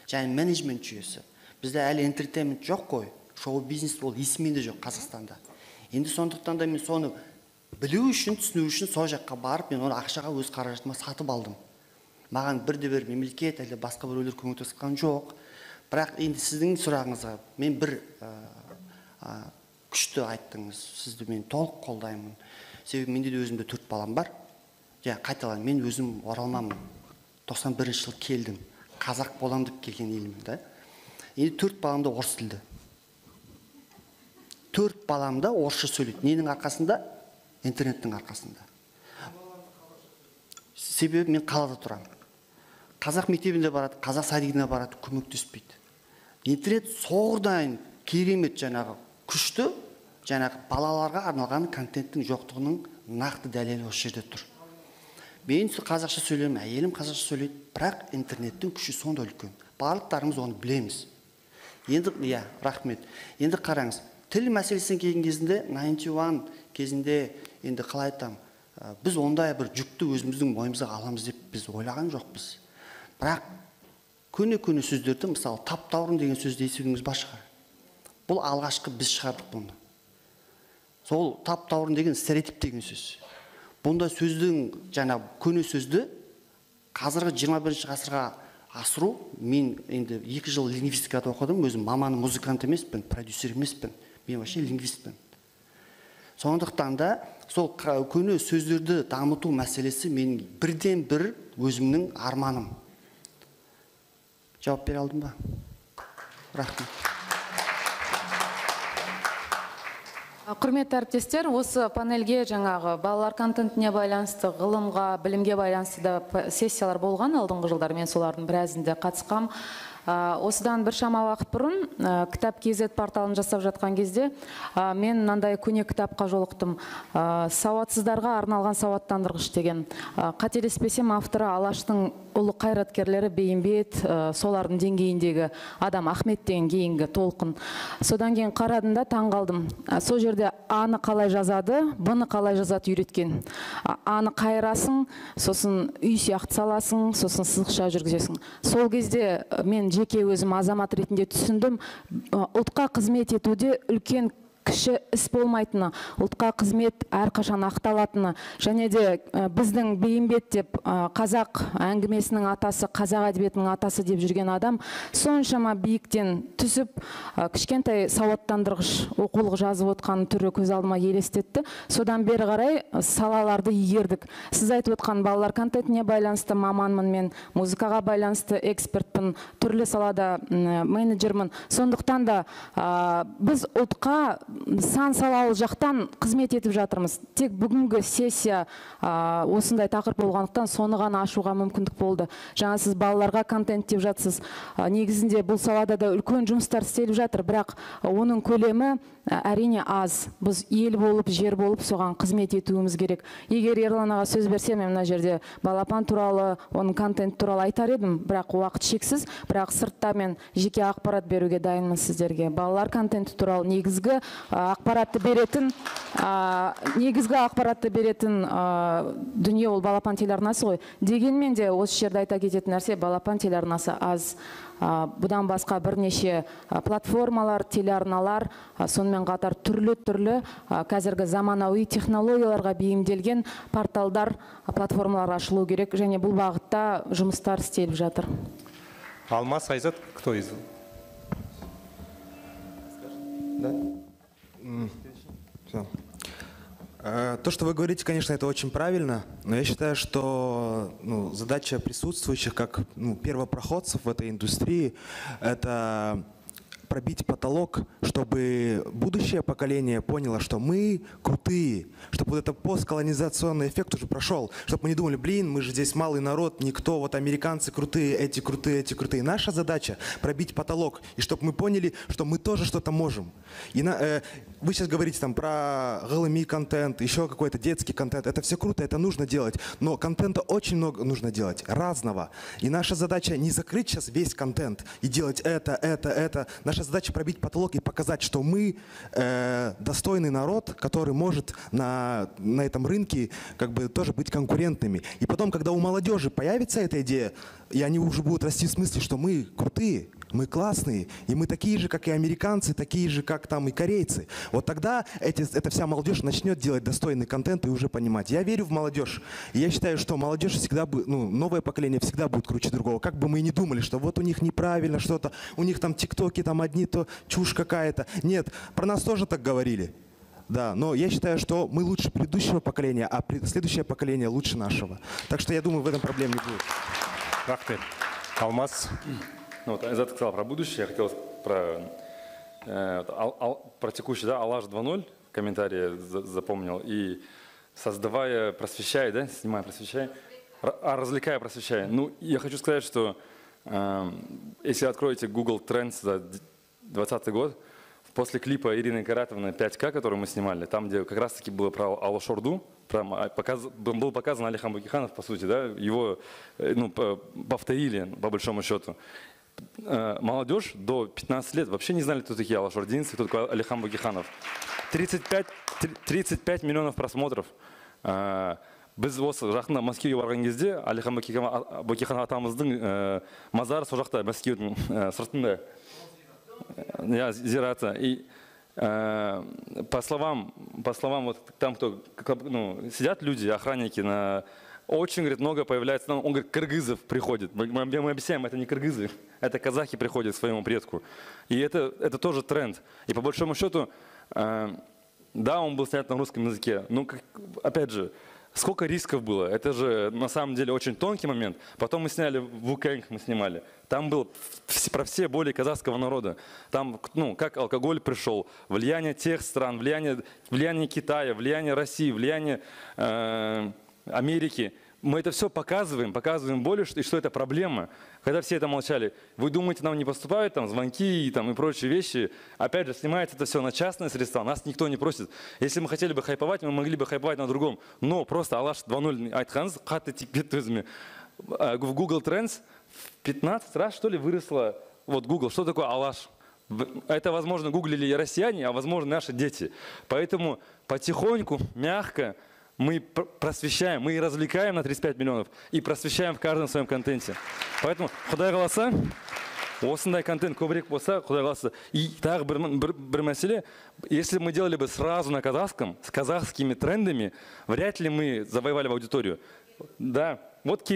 Және менеджмент жүйесі. Бізде әлі entertainment жоқ қой, шоу-бизнес ол есімінде жоқ Қазақстанда. Енді сондықтан да мен соны білу үшін, түсіну үшін сол жаққа барып, мен оны ақшаға өз қаражатыма сатып алдым. Маған бірде-бір мемлекет әлде басқа біреулер көмектескен жоқ. Бірақ енді сіздің сұрағыңызға мен бір күшті айттыңыз. Сізді мен толық қолдаймын. Себебі менде де өзімде 4 балам бар. Қайталаймын, мен өзім оралмамын. 91 жыл келдім. Қазақ болам деп келген елмін да. Енді 4 баламда орыс тілді. 4 баламда орысша сөйлейді. Ненің арқасында? Интернеттің арқасында. Себебі мен қалада тұрамын. Қазақ мектебінде барады, қазақ садигіне барады, көмектеспейді. Интернет соғырдайын керемет жаңағы күшті, жаңағы балаларға арналған контенттің жоқтығының нақты дәлелі осы жерде тұр. Мен қазақша сөйлеймін, әйелім қазақша сөйлейді, бірақ интернеттің күші сонда үлкен. Барлықтарымыз оны білеміз. Енді, рахмет. Енді қараңыз, тіл мәселесіне келген кезінде, 91 кезінде, енді қалай айтам, біз ондай бір жүкті өзіміздің мойнымызға аламыз деп біз ойлаған жоқпыз. Бірақ көне-көне сөздерді, мысалы, таптаурын деген сөзді естідіңіз ба шығар? Бұл алғашқы біз шығардық бұны. Сол таптаурын деген стереотип деген сөз. Бұнда сөздің жаңа көне сөзді қазіргі 21 ғасырға асыру, мен енді 2 жыл лингвистикада оқыдым, өзім маманы музыкант емеспін, продюсер емеспін, мен вообще лингвистпін. Сондықтан да сол көне сөздерді дамыту мәселесі мен бірден бір өзімнің арманым. Жауап бере алдым ба? Рахмет. Құрметті әріптестер, осы панельге жаңағы балалар контентіне байланысты, ғылымға, білімге байланысты да сессиялар болған алдыңғы жылдар. Мен солардың біразінде қатысқам. Осыдан бір шама уақыт бұрын кітап KZ порталын жасап жатқан кезде мен мынандай көне кітапқа жолықтым. Сауатсыздарға арналған сауаттандырғыш деген. Қателеспесем, авторы Алаштың ұлы қайраткерлері Бейімбет, солардың деңгейіндегі адам Ахметтен кейінгі толқын. Содан кейін қарадым да таң қалдым. Сол жерде аны қалай жазады, бұны қалай жазады үйреткен. Аны қайырасың, сосын үй сияқты саласың, сосын сызықша жүргізесің. Сол кезде мен жеке өзім азамат ретінде түсіндім, ұлтқа қызмет етуде үлкен кіші іс болмайтыны, ұлтқа қызмет әрқашан ақталатыны, және де біздің Бейімбет деп қазақ әңгімесінің атасы, қазақ әдебиетінің атасы деп жүрген адам соншама биіктен түсіп, кішкентай сауаттандырғыш оқулық жазып отқан түрі көз алдыма елестетті. Содан бері қарай салаларды игердік. Сіз айтып отқан балалар контентіне байланысты маманмын мен, музыкаға байланысты экспертпін, түрлі салада менеджермін. Сондықтан да біз ұлтқа сан салалы жақтан қызмет етіп жатырмыз. Тек бүгінгі сессия осындай тақырып болғандықтан соны ғана ашуға мүмкіндік болды. Жаңа сіз балаларға контент деп жатсыз. Негізінде бұл салада да үлкен жұмыстар істеліп жатыр, бірақ оның көлемі әрине аз. Біз ел болып, жер болып соған қызмет етуіміз керек. Егер Ерлан аға сөз берсе, мен мына жерде балапан туралы, оның контент туралы айтар едім, бірақ уақыт шексіз, бірақ сыртта мен жеке ақпарат беруге дайынмын сіздерге. Балалар контенті туралы негізгі ақпаратты беретін, негізгі ақпаратты беретін дүние ол балапан телеарнасы ғой. Дегенмен де осы жерде айта кететін нәрсе, балапан телеарнасы аз. Бұдан басқа бірнеше платформалар, телеарналар, сонымен қатар түрлі қазіргі заманауи технологияларға бейімделген порталдар, платформалар ашылу керек, және бұл бағытта жұмыстар істеліп жатыр. Алмаз, Айзат, кто из? Да? Все. То, что вы говорите, конечно, это очень правильно, но я считаю, что задача присутствующих, как первопроходцев в этой индустрии, это пробить потолок, чтобы будущее поколение поняло, что мы крутые, чтобы вот этот постколонизационный эффект уже прошел, чтобы мы не думали, блин, мы же здесь малый народ, никто, вот американцы крутые, эти крутые, эти крутые. Наша задача пробить потолок, и чтобы мы поняли, что мы тоже что-то можем. И вы сейчас говорите там про галами контент, еще какой-то детский контент, это все круто, это нужно делать, но контента очень много нужно делать, разного. И наша задача не закрыть сейчас весь контент и делать это. Наша задача пробить потолок и показать, что мы достойный народ, который может на этом рынке как бы тоже быть конкурентными. И потом, когда у молодежи появится эта идея, и они уже будут расти в смысле, что мы крутые, мы классные, и мы такие же, как и американцы, такие же, как там и корейцы. Вот тогда эта вся молодежь начнет делать достойный контент и уже понимать. Я верю в молодежь. И я считаю, что молодежь всегда будет, новое поколение всегда будет круче другого. Как бы мы и не думали, что вот у них неправильно что-то, у них там тиктоки, там одни, то чушь какая-то. Нет, про нас тоже так говорили. Да, но я считаю, что мы лучше предыдущего поколения, а следующее поколение лучше нашего. Так что я думаю, в этом проблем не будет. Рахмет. Алмаз. Ну, вот Айзат сказал про будущее, я хотел про текущий, да, Алаш 2.0, комментарии запомнил, и создавая, просвещая, да, снимая, просвещая, развлекая, просвещая. Ну, я хочу сказать, что если откроете Google Trends за 2020 год, после клипа Ирины Каратовны 5К, который мы снимали, там, где как раз-таки было про Алашорду, был показан Алихан Бөкейханов, по сути, да, его повторили, по большому счету. Молодежь до 15 лет вообще не знали, кто такие алашординцы, кто такой Алихан Бөкейханов. 35 миллионов просмотров. Біз осы жақында Мәскеуге барған кезде Алихан Бөкейхан атамыздың мазары сол жақта Мәскеудің сыртында. Зирата. И по словам вот там, кто сидят люди, охранники, очень, говорит, много появляется, он говорит, кыргызов приходит. Мы объясняем, это не кыргызы, это казахи приходят к своему предку. И это тоже тренд. И по большому счету, да, он был снят на русском языке, но опять же, сколько рисков было. Это же на самом деле очень тонкий момент. Потом мы сняли Вукэнг, мы снимали. Там был про все боли казахского народа. Там, как алкоголь пришел, влияние тех стран, влияние Китая, влияние России, влияние Америки. Мы это все показываем боли, и что это проблема. Когда все это молчали, вы думаете, нам не поступают там звонки и прочие вещи? Опять же, снимается это все на частные средства, нас никто не просит. Если мы хотели бы хайповать, мы могли бы хайповать на другом. Но просто Алаш 2.0 айтханыз, қатты тик кетті өзіме. В Google Trends в 15 раз, что ли, выросло вот Google. Что такое Алаш? Это, возможно, гуглили и россияне, а возможно, наши дети. Поэтому потихоньку, мягко, мы просвещаем, мы и развлекаем на 35 миллионов, и просвещаем в каждом своем контенте. Поэтому, Құдай қаласа, осындай контент көбірек болса, Құдай қаласа. И тағы бір мәселе, если мы делали бы сразу на казахском, с казахскими трендами, вряд ли мы завоевали бы аудиторию. Да, вот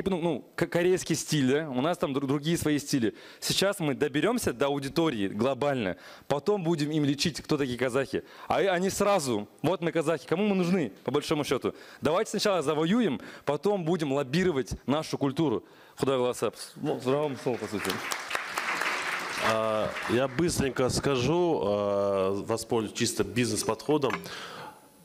корейский стиль, да? У нас там другие свои стили. Сейчас мы доберемся до аудитории глобально, потом будем им лечить, кто такие казахи. А они сразу, вот мы казахи, кому мы нужны, по большому счету. Давайте сначала завоюем, потом будем лоббировать нашу культуру. Құдай қаласа, здравым слово, по сути. Я быстренько скажу, воспользуюсь чисто бизнес-подходом.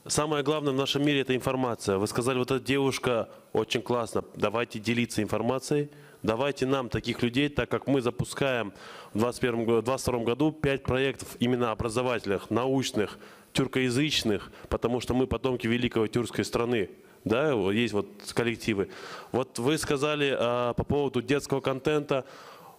Самое главное в нашем мире – это информация. Вы сказали, вот эта девушка очень классно. Давайте делиться информацией. Давайте нам таких людей, так как мы запускаем в 2022 году 5 проектов именно образовательных, научных, тюркоязычных, потому что мы потомки великой тюркской страны. Да, есть вот коллективы. Вот вы сказали по поводу детского контента.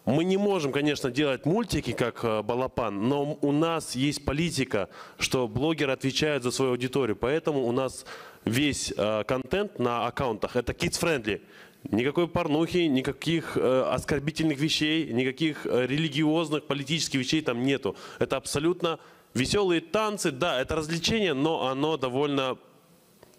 Мы не можем, конечно, делать мультики, как Балапан, но у нас есть политика, что блогеры отвечают за свою аудиторию. Поэтому у нас весь контент на аккаунтах – это kids-friendly. Никакой порнухи, никаких оскорбительных вещей, никаких религиозных, политических вещей там нету. Это абсолютно веселые танцы. Да, это развлечение, но оно довольно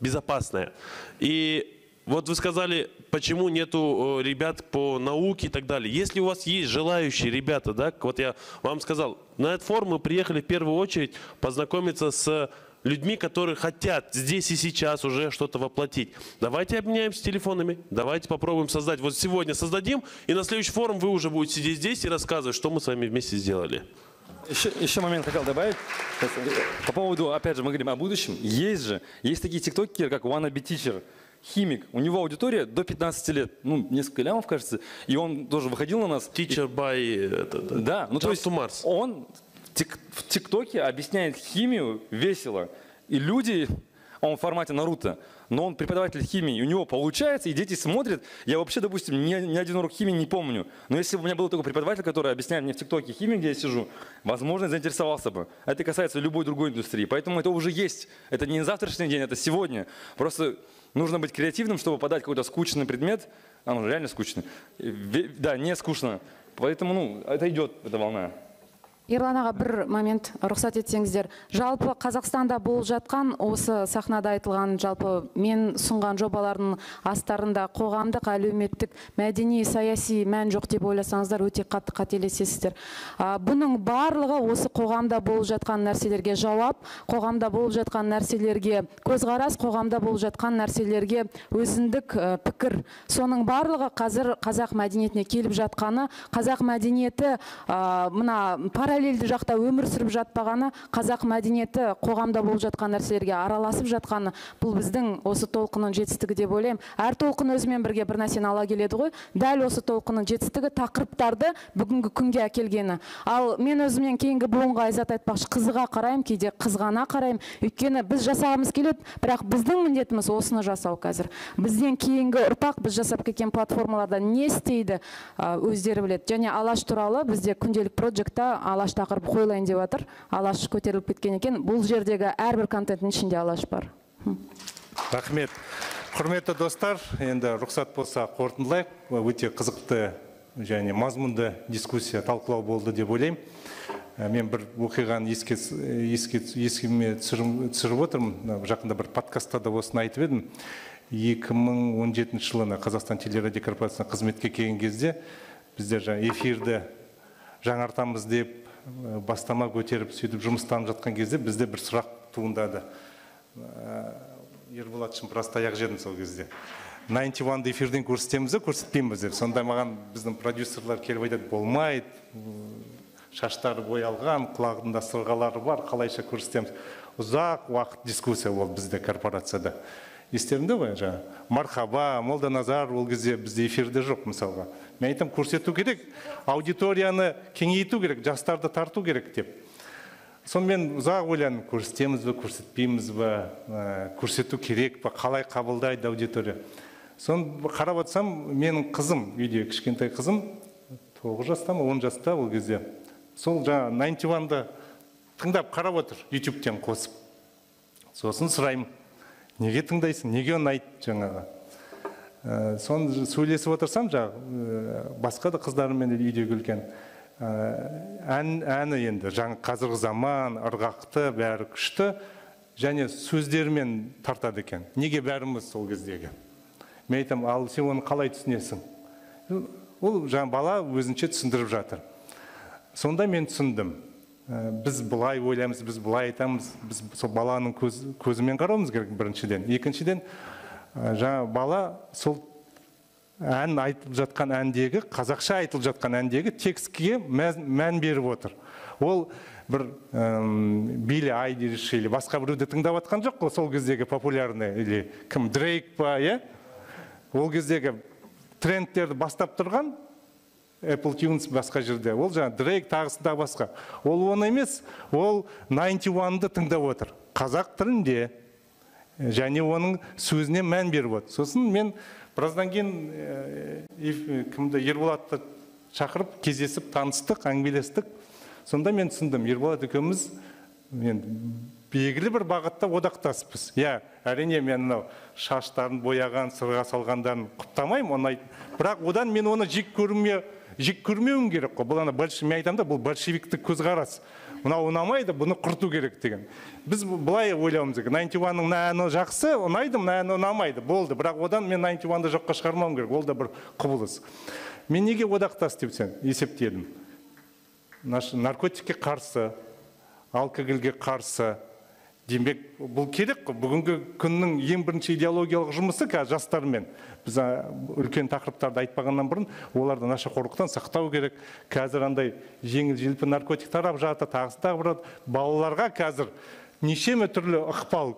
безопасное. И вот вы сказали, почему нету ребят по науке и так далее. Если у вас есть желающие ребята, да, вот я вам сказал, на этот форум мы приехали в первую очередь познакомиться с людьми, которые хотят здесь и сейчас уже что-то воплотить. Давайте обменяемся телефонами, давайте попробуем создать. Вот сегодня создадим, и на следующий форум вы уже будете сидеть здесь и рассказывать, что мы с вами вместе сделали. Еще момент хотел добавить. По поводу, опять же, мы говорим о будущем. Есть такие тиктокеры, как Wannabe Teacher. Химик, у него аудитория до 15 лет, ну, несколько лямов, кажется, и он тоже выходил на нас. Teacher by... Да, ну то есть он в ТикТоке объясняет химию весело, и люди, он в формате Наруто, но он преподаватель химии, и у него получается, и дети смотрят. Я вообще, допустим, ни один урок химии не помню, но если бы у меня был такой преподаватель, который объясняет мне в ТикТоке химию, где я сижу, возможно, заинтересовался бы. Это касается любой другой индустрии, поэтому это уже есть. Это не завтрашний день, это сегодня. Просто нужно быть креативным, чтобы подать какой-то скучный предмет. Он реально скучный. Да, не скучно. Поэтому, ну, это идет, эта волна. Ерлан аға, бір момент рұқсат етсеңіздер. Жалпы Қазақстанда болып жатқан, осы сахнада айтылған, жалпы мен сұнған жобалардың астарында қоғамдық, әлеуметтік, мәдени, саяси мән жоқ деп ойласаңыздар, өте қатты қателесесіздер. Бұның барлығы осы қоғамда болып жатқан нәрселерге жауап, қоғамда болып жатқан нәрселерге көзқарас, қоғамда болып жатқан нәрселерге өзіндік пікір. Соның барлығы қазір қазақ мәдениетіне келіп жатқаны, қазақ мәдениеті мына параллельді жақта өмір сүріп жатпағаны, қазақ мәдениеті қоғамда болып жатқан нәрселерге араласып жатқаны, бұл біздің осы толқынның жетістігі деп ойлаймын. Әр толқын өзімен бірге бір нәрсені ала келеді ғой. Дәл осы толқынның жетістігі тақырыптарды бүгінгі күнге әкелгені. Ал мен өзімнен кейінгі буынға айзат айтпақшы, қызыға қараймын, кейде қызғана қараймын. Өйткені біз жасағымыз келеді, бірақ біздің міндетіміз осыны жасау қазір. Бізден кейінгі ұрпақ біз жасап кеткен платформаларда не істейді, өздері біледі. Және Алаш туралы бізде күнделік проектта Алаш тақырып қойылайын деп жатыр. Алаш көтеріліп кеткен екен. Бұл жердегі әрбір контенттің ішінде Алаш бар. Рахмет. Құрметті достар, енді рұқсат болса қорытындылайық. Өте қызықты және мазмұнды дискуссия, талқылау болды деп ойлаймын. Мен бір оқиғаны есіме түсіріп отырмын. Жақында бір подкастта да осыны айтып едім. 2017 жылына Қазақстан телерадио корпорациясына қызметке келген кезде біздер эфирді жаңартамыз деп бастама көтеріп сөйтіп жұмыстанып жатқан кезде бізде бір сұрақ туындады. Ерболат шымпырасты аяқ жедім сол кезде. 91-ды эфирден көрсетеміз, көрсетпейміз деп. Сонда маған біздің продюсерлар келіп айтады, болмайды, шаштары боялған, құлағында сырғалары бар, қалайша көрсетеміз. Ұзақ уақыт дискуссия болды бізде корпорацияда. Естерінде ғой, Мархаба, Молданазар ол кезде бізде эфирде жоқ мысалға. Мен айтам, көрсету керек, аудиторияны кеңейту керек, жастарды тарту керек деп. Сонымен ұзақ ойланым, көрсетеміз бе, көрсетпейміз бе, көрсету керек пе, қалай қабылдайды аудитория. Сон қарап отырсам, менің қызым, үйде кішкентай қызым, 9 жаста ма, 10 жаста ол кезде. Сол 91-ды тыңдап қарап отыр, YouTube-тен қосып. Сосын сұраймын, неге тыңдайсың, неге ұнайды жаңағы. Сон сөйлесіп отырсам, басқа да қыздарымен үйде күлген. Әні енді қазіргі заман, ырғақты, бәрі күшті, және сөздерімен тартады екен. Неге бәріміз сол кездегі? Мен айтам, ал сен оны қалай түсінесің? Ол бала өзінше түсіндіріп жатыр. Сонда мен түсіндім. Біз бұлай ойлаймыз, біз бұлай айтамыз, біз сол баланың көзімен қарауымыз керек біріншіден. Екіншіден, бала сол ән айтылып жатқан әндегі, қазақша айтылып жатқан әндегі текстке мән беріп отыр. Ол бір Билли Айлиш или басқа біреуді тыңдап жатқан жоқ, сол кездегі популярный, или кім, Дрейк па, ол кездегі трендтерді бастап тұрған Apple Tunes басқа жерде. Ол Дрейк тағысында басқа. Ол оны емес, ол 91-ды тыңдап отыр. Қазақ тілінде. Және оның сөзіне мән беріп отыр. Сосын мен біраздан кейін кімді Ерболатты шақырып кездесіп таныстық, әңгімелестік. Сонда мен түсіндім, Ерболат екеуміз мен белгілі бір бағытта одақтаспыз. Әрине мен шаштарын бояған, сырға салғандарын құптамаймын, бірақ одан мен оны жек көрмеуім керек қой. Бұл мен айтамын да, бұл большевиктік көзқарас. Мынау ұнамайды, бұны құрту керек деген. Біз былай ойлауымыз керек. 91-ның әні жақсы, ұнайды, әні ұнамайды. Болды, бірақ одан мен 91-ды жоққа шығармауым керек. Ол да бір құбылыс. Мен неге одақтас деп есептедім? Наркотикке қарсы, алкогольге қарсы. Демек, бұл керек қой. Бүгінгі күннің ең бірінші идеологиялық жұмысы жастармен. Біз үлкен тақырыптарды айтпағаннан бұрын, оларды нашақорлықтан сақтау керек. Қазір андай жеңіл-желпі наркотик тарап жатыр, тағы балаларға қазір нешеме түрлі ықпал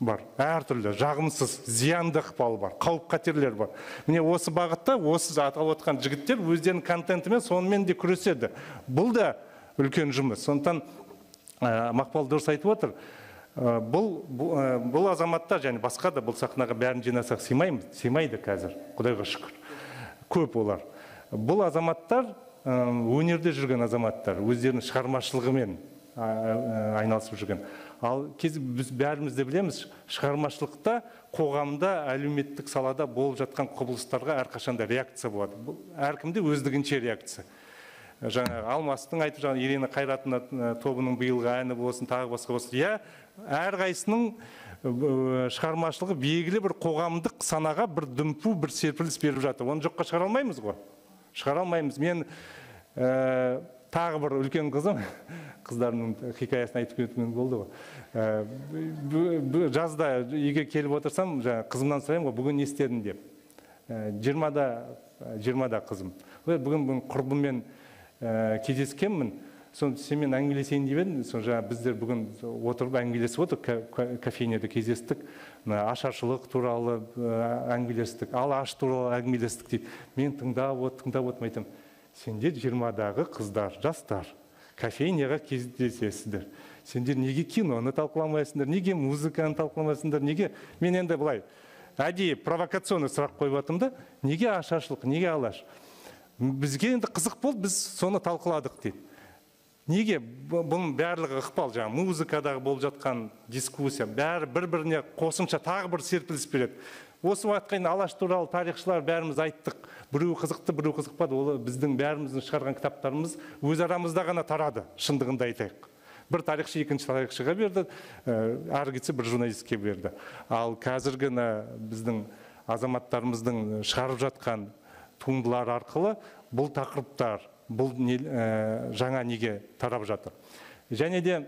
бар. Әртүрлі жағымсыз, зиянды ықпал бар, қауіп-қатерлер бар. Міне осы бағытта, осы аталып отқан жігіттер өздерінің контентімен сонымен де күреседі. Бұл да үлкен жұмыс. Сондықтан Мақпал дұрыс айтып отыр. Бұл азаматтар, және басқа да бұл сахнаға бәрін жинасақ сыймайды қазір, Құдайға шүкір. Көп олар. Бұл азаматтар өнерде жүрген азаматтар, өздерінің шығармашылығымен айналысып жүрген. Ал біз бәріміз де білеміз, шығармашылықта, қоғамда, әлеуметтік салада болып жатқан құбылыстарға әрқашанда реакция болады. Әркімде өздігінше реакция. Жаңа Алмастың айтып жатқан Ирина Қайратовна тобының биылғы әні болсын, тағы басқа болсын. Әрқайсының шығармашылығы белгілі бір қоғамдық санаға бір дүмпу, бір серпіліс беріп жатыр. Оны жоққа шығара алмаймыз ғой. Шығара алмаймыз. Мен тағы бір үлкен қызым, қыздарының хикаясын айтып кеткен болды ғой. Жазда үйге келіп отырсам, қызымнан сұраймын ғой, бүгін не істедің деп. 20-да қызым. Бүгін құрбыммен кездескенмін. Сенмен әңгімелесейін деп едім. Біздер бүгін отырып әңгімелесіп отыр, кофейняда кездестік. Ашаршылық туралы әңгімелестік, аш туралы әңгімелестік дейді. Мен тыңдап айтам, сендер 20-дағы қыздар, жастар, кофейняға кездесесіздер. Сендер неге киноны талқыламайсыңдар, неге музыканы талқыламайсыңдар, неге? Мен енді былай, әдейі провокационный сұрақ қойып жатырмын да, неге ашаршылық, неге алаш? Бізге енді қызық болды, біз соны талқыладық дейді. Неге? Бұның барлығы ықпал, музыкадағы болып жатқан дискуссия, бәрі бір-біріне қосымша тағы бір серпіліс береді. Осы уақытқа дейін алаш туралы тарихшылар бәріміз айттық. Біреу қызықты, біреу қызықпады. Ол біздің бәріміздің шығарған кітаптарымыз өз арамызда ғана тарады, шындығында айтайық. Бір тарихшы екінші тарихшыға берді, әрі кетсе бір журналистке берді. Ал қазіргі біздің азаматтарымыздың шығарып жатқан туындылар арқылы бұл тақырыптар, бұл жаңа неге тарап жатыр. Және де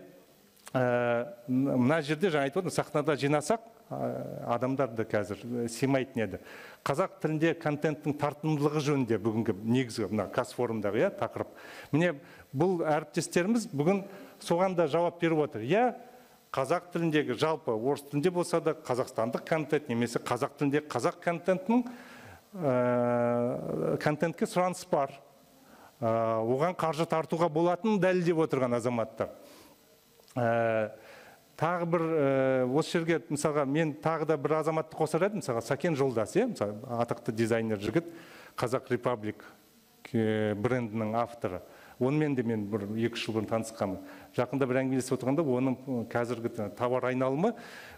мына жерде жаңа айтып отырмын, сахнада жинасақ, адамдарды қазір сыймайтын еді. Қазақ тілінде контенттің тартымдылығы жөнінде бүгінгі негізгі Казфорумдағы тақырып. Міне бұл әріптестеріміз бүгін соған да жауап беріп отыр. Қазақ тіліндегі жалпы орыс тілінде болса да қазақстандық контент, немесе қазақ тілінде қазақ контентке сұраныс бар. Оған қаржы тартуға болатын дәлелдеп отырған азаматтар. Тағы бір осы жерге, мысалға, мен тағы да бір азаматты қосар едім, мысалға, Сакен Жолдас, атақты дизайнер жігіт, Қазақ Репаблик брендінің авторы. Онымен де мен бір 2 жыл бұрын танысқанмын. Жақында бір әңгімелесіп отырғанда, оның қазіргі тауар айналымы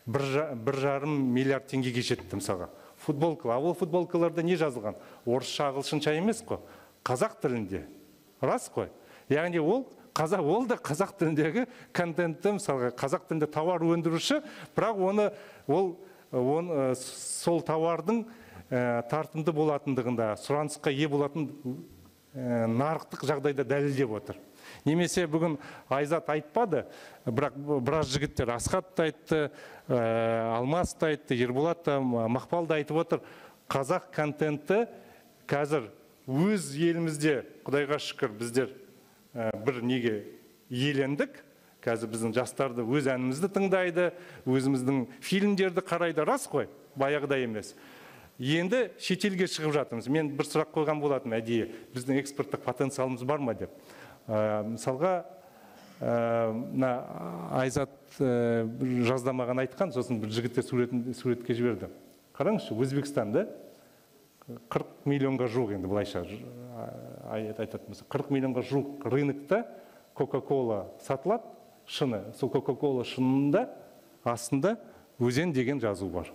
1,5 миллиард теңгеге жетті, мысалға. Футболка, ол футболкаларда не жазылған? Орысша, ағылшынша емес қой, қазақ тілінде. Рас қой. Яғни ол да қазақ тіліндегі контентті, мысалға, қазақ тілінде тауар өндіруші, бірақ сол тауардың тартымды болатындығында, сұранысқа ие болатын нарықтық жағдайда дәлелдеп отыр. Немесе бүгін Айзат айтпады, бірақ біраз жігіттер, Асхат та айтты, Алмас та айтты, Ерболат та, Мақпал да айтып отыр, қазақ контенті қазір өз елімізде, Құдайға шүкір, біздер бір неге иелендік. Қазір біздің жастарды өз әнімізді тыңдайды, өзіміздің фильмдерді қарайды, рас қой, баяғыда емес. Енді шетелге шығып жатырмыз. Мен бір сұрақ қойған болатым, әдейі, біздің экспорттық потенциалымыз бар ма деп. Мысалға, Айзат жазда маған айтқан, сосын бір жігітте суретке жіберді. Қараңызшы, Өзбекстанда 40 миллионға жуық, енді былайша айтатын болса, 40 миллионға жуық рынокта Кока-кола сатылады, шыны. Сол Кока-кола шынында астында өзен деген жазу бар.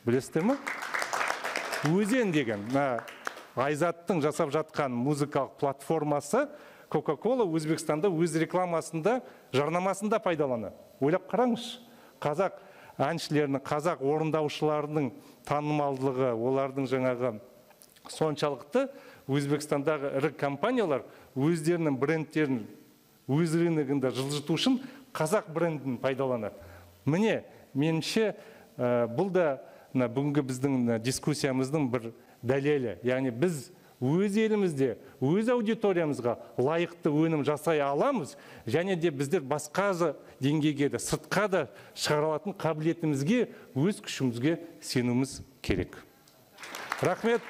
Білесіздер ме? Өзен деген. Айзаттың жасап жатқан музыкалық платформасы Coca-Cola Өзбекстанда өз рекламасында, жарнамасында пайдаланады. Ойлап қараңыз, қазақ әншілерінің, қазақ орындаушыларының танымалдылығы, олардың жаңағы соншалықты Өзбекстандағы ірі компаниялар өздерінің брендтерін өз рыногында жылжыту үшін қазақ брендін пайдаланады. Міне, меніңше, бұл да бүгінгі біздің дискуссиямыздың бір дәлелі. Яғни біз өз елімізде, өз аудиториямызға лайықты өнім жасай аламыз, және де біздер басқа деңгейге де, сыртқа да шығара алатын қабілетімізге, өз күшімізге сенуіміз керек. Рахмет.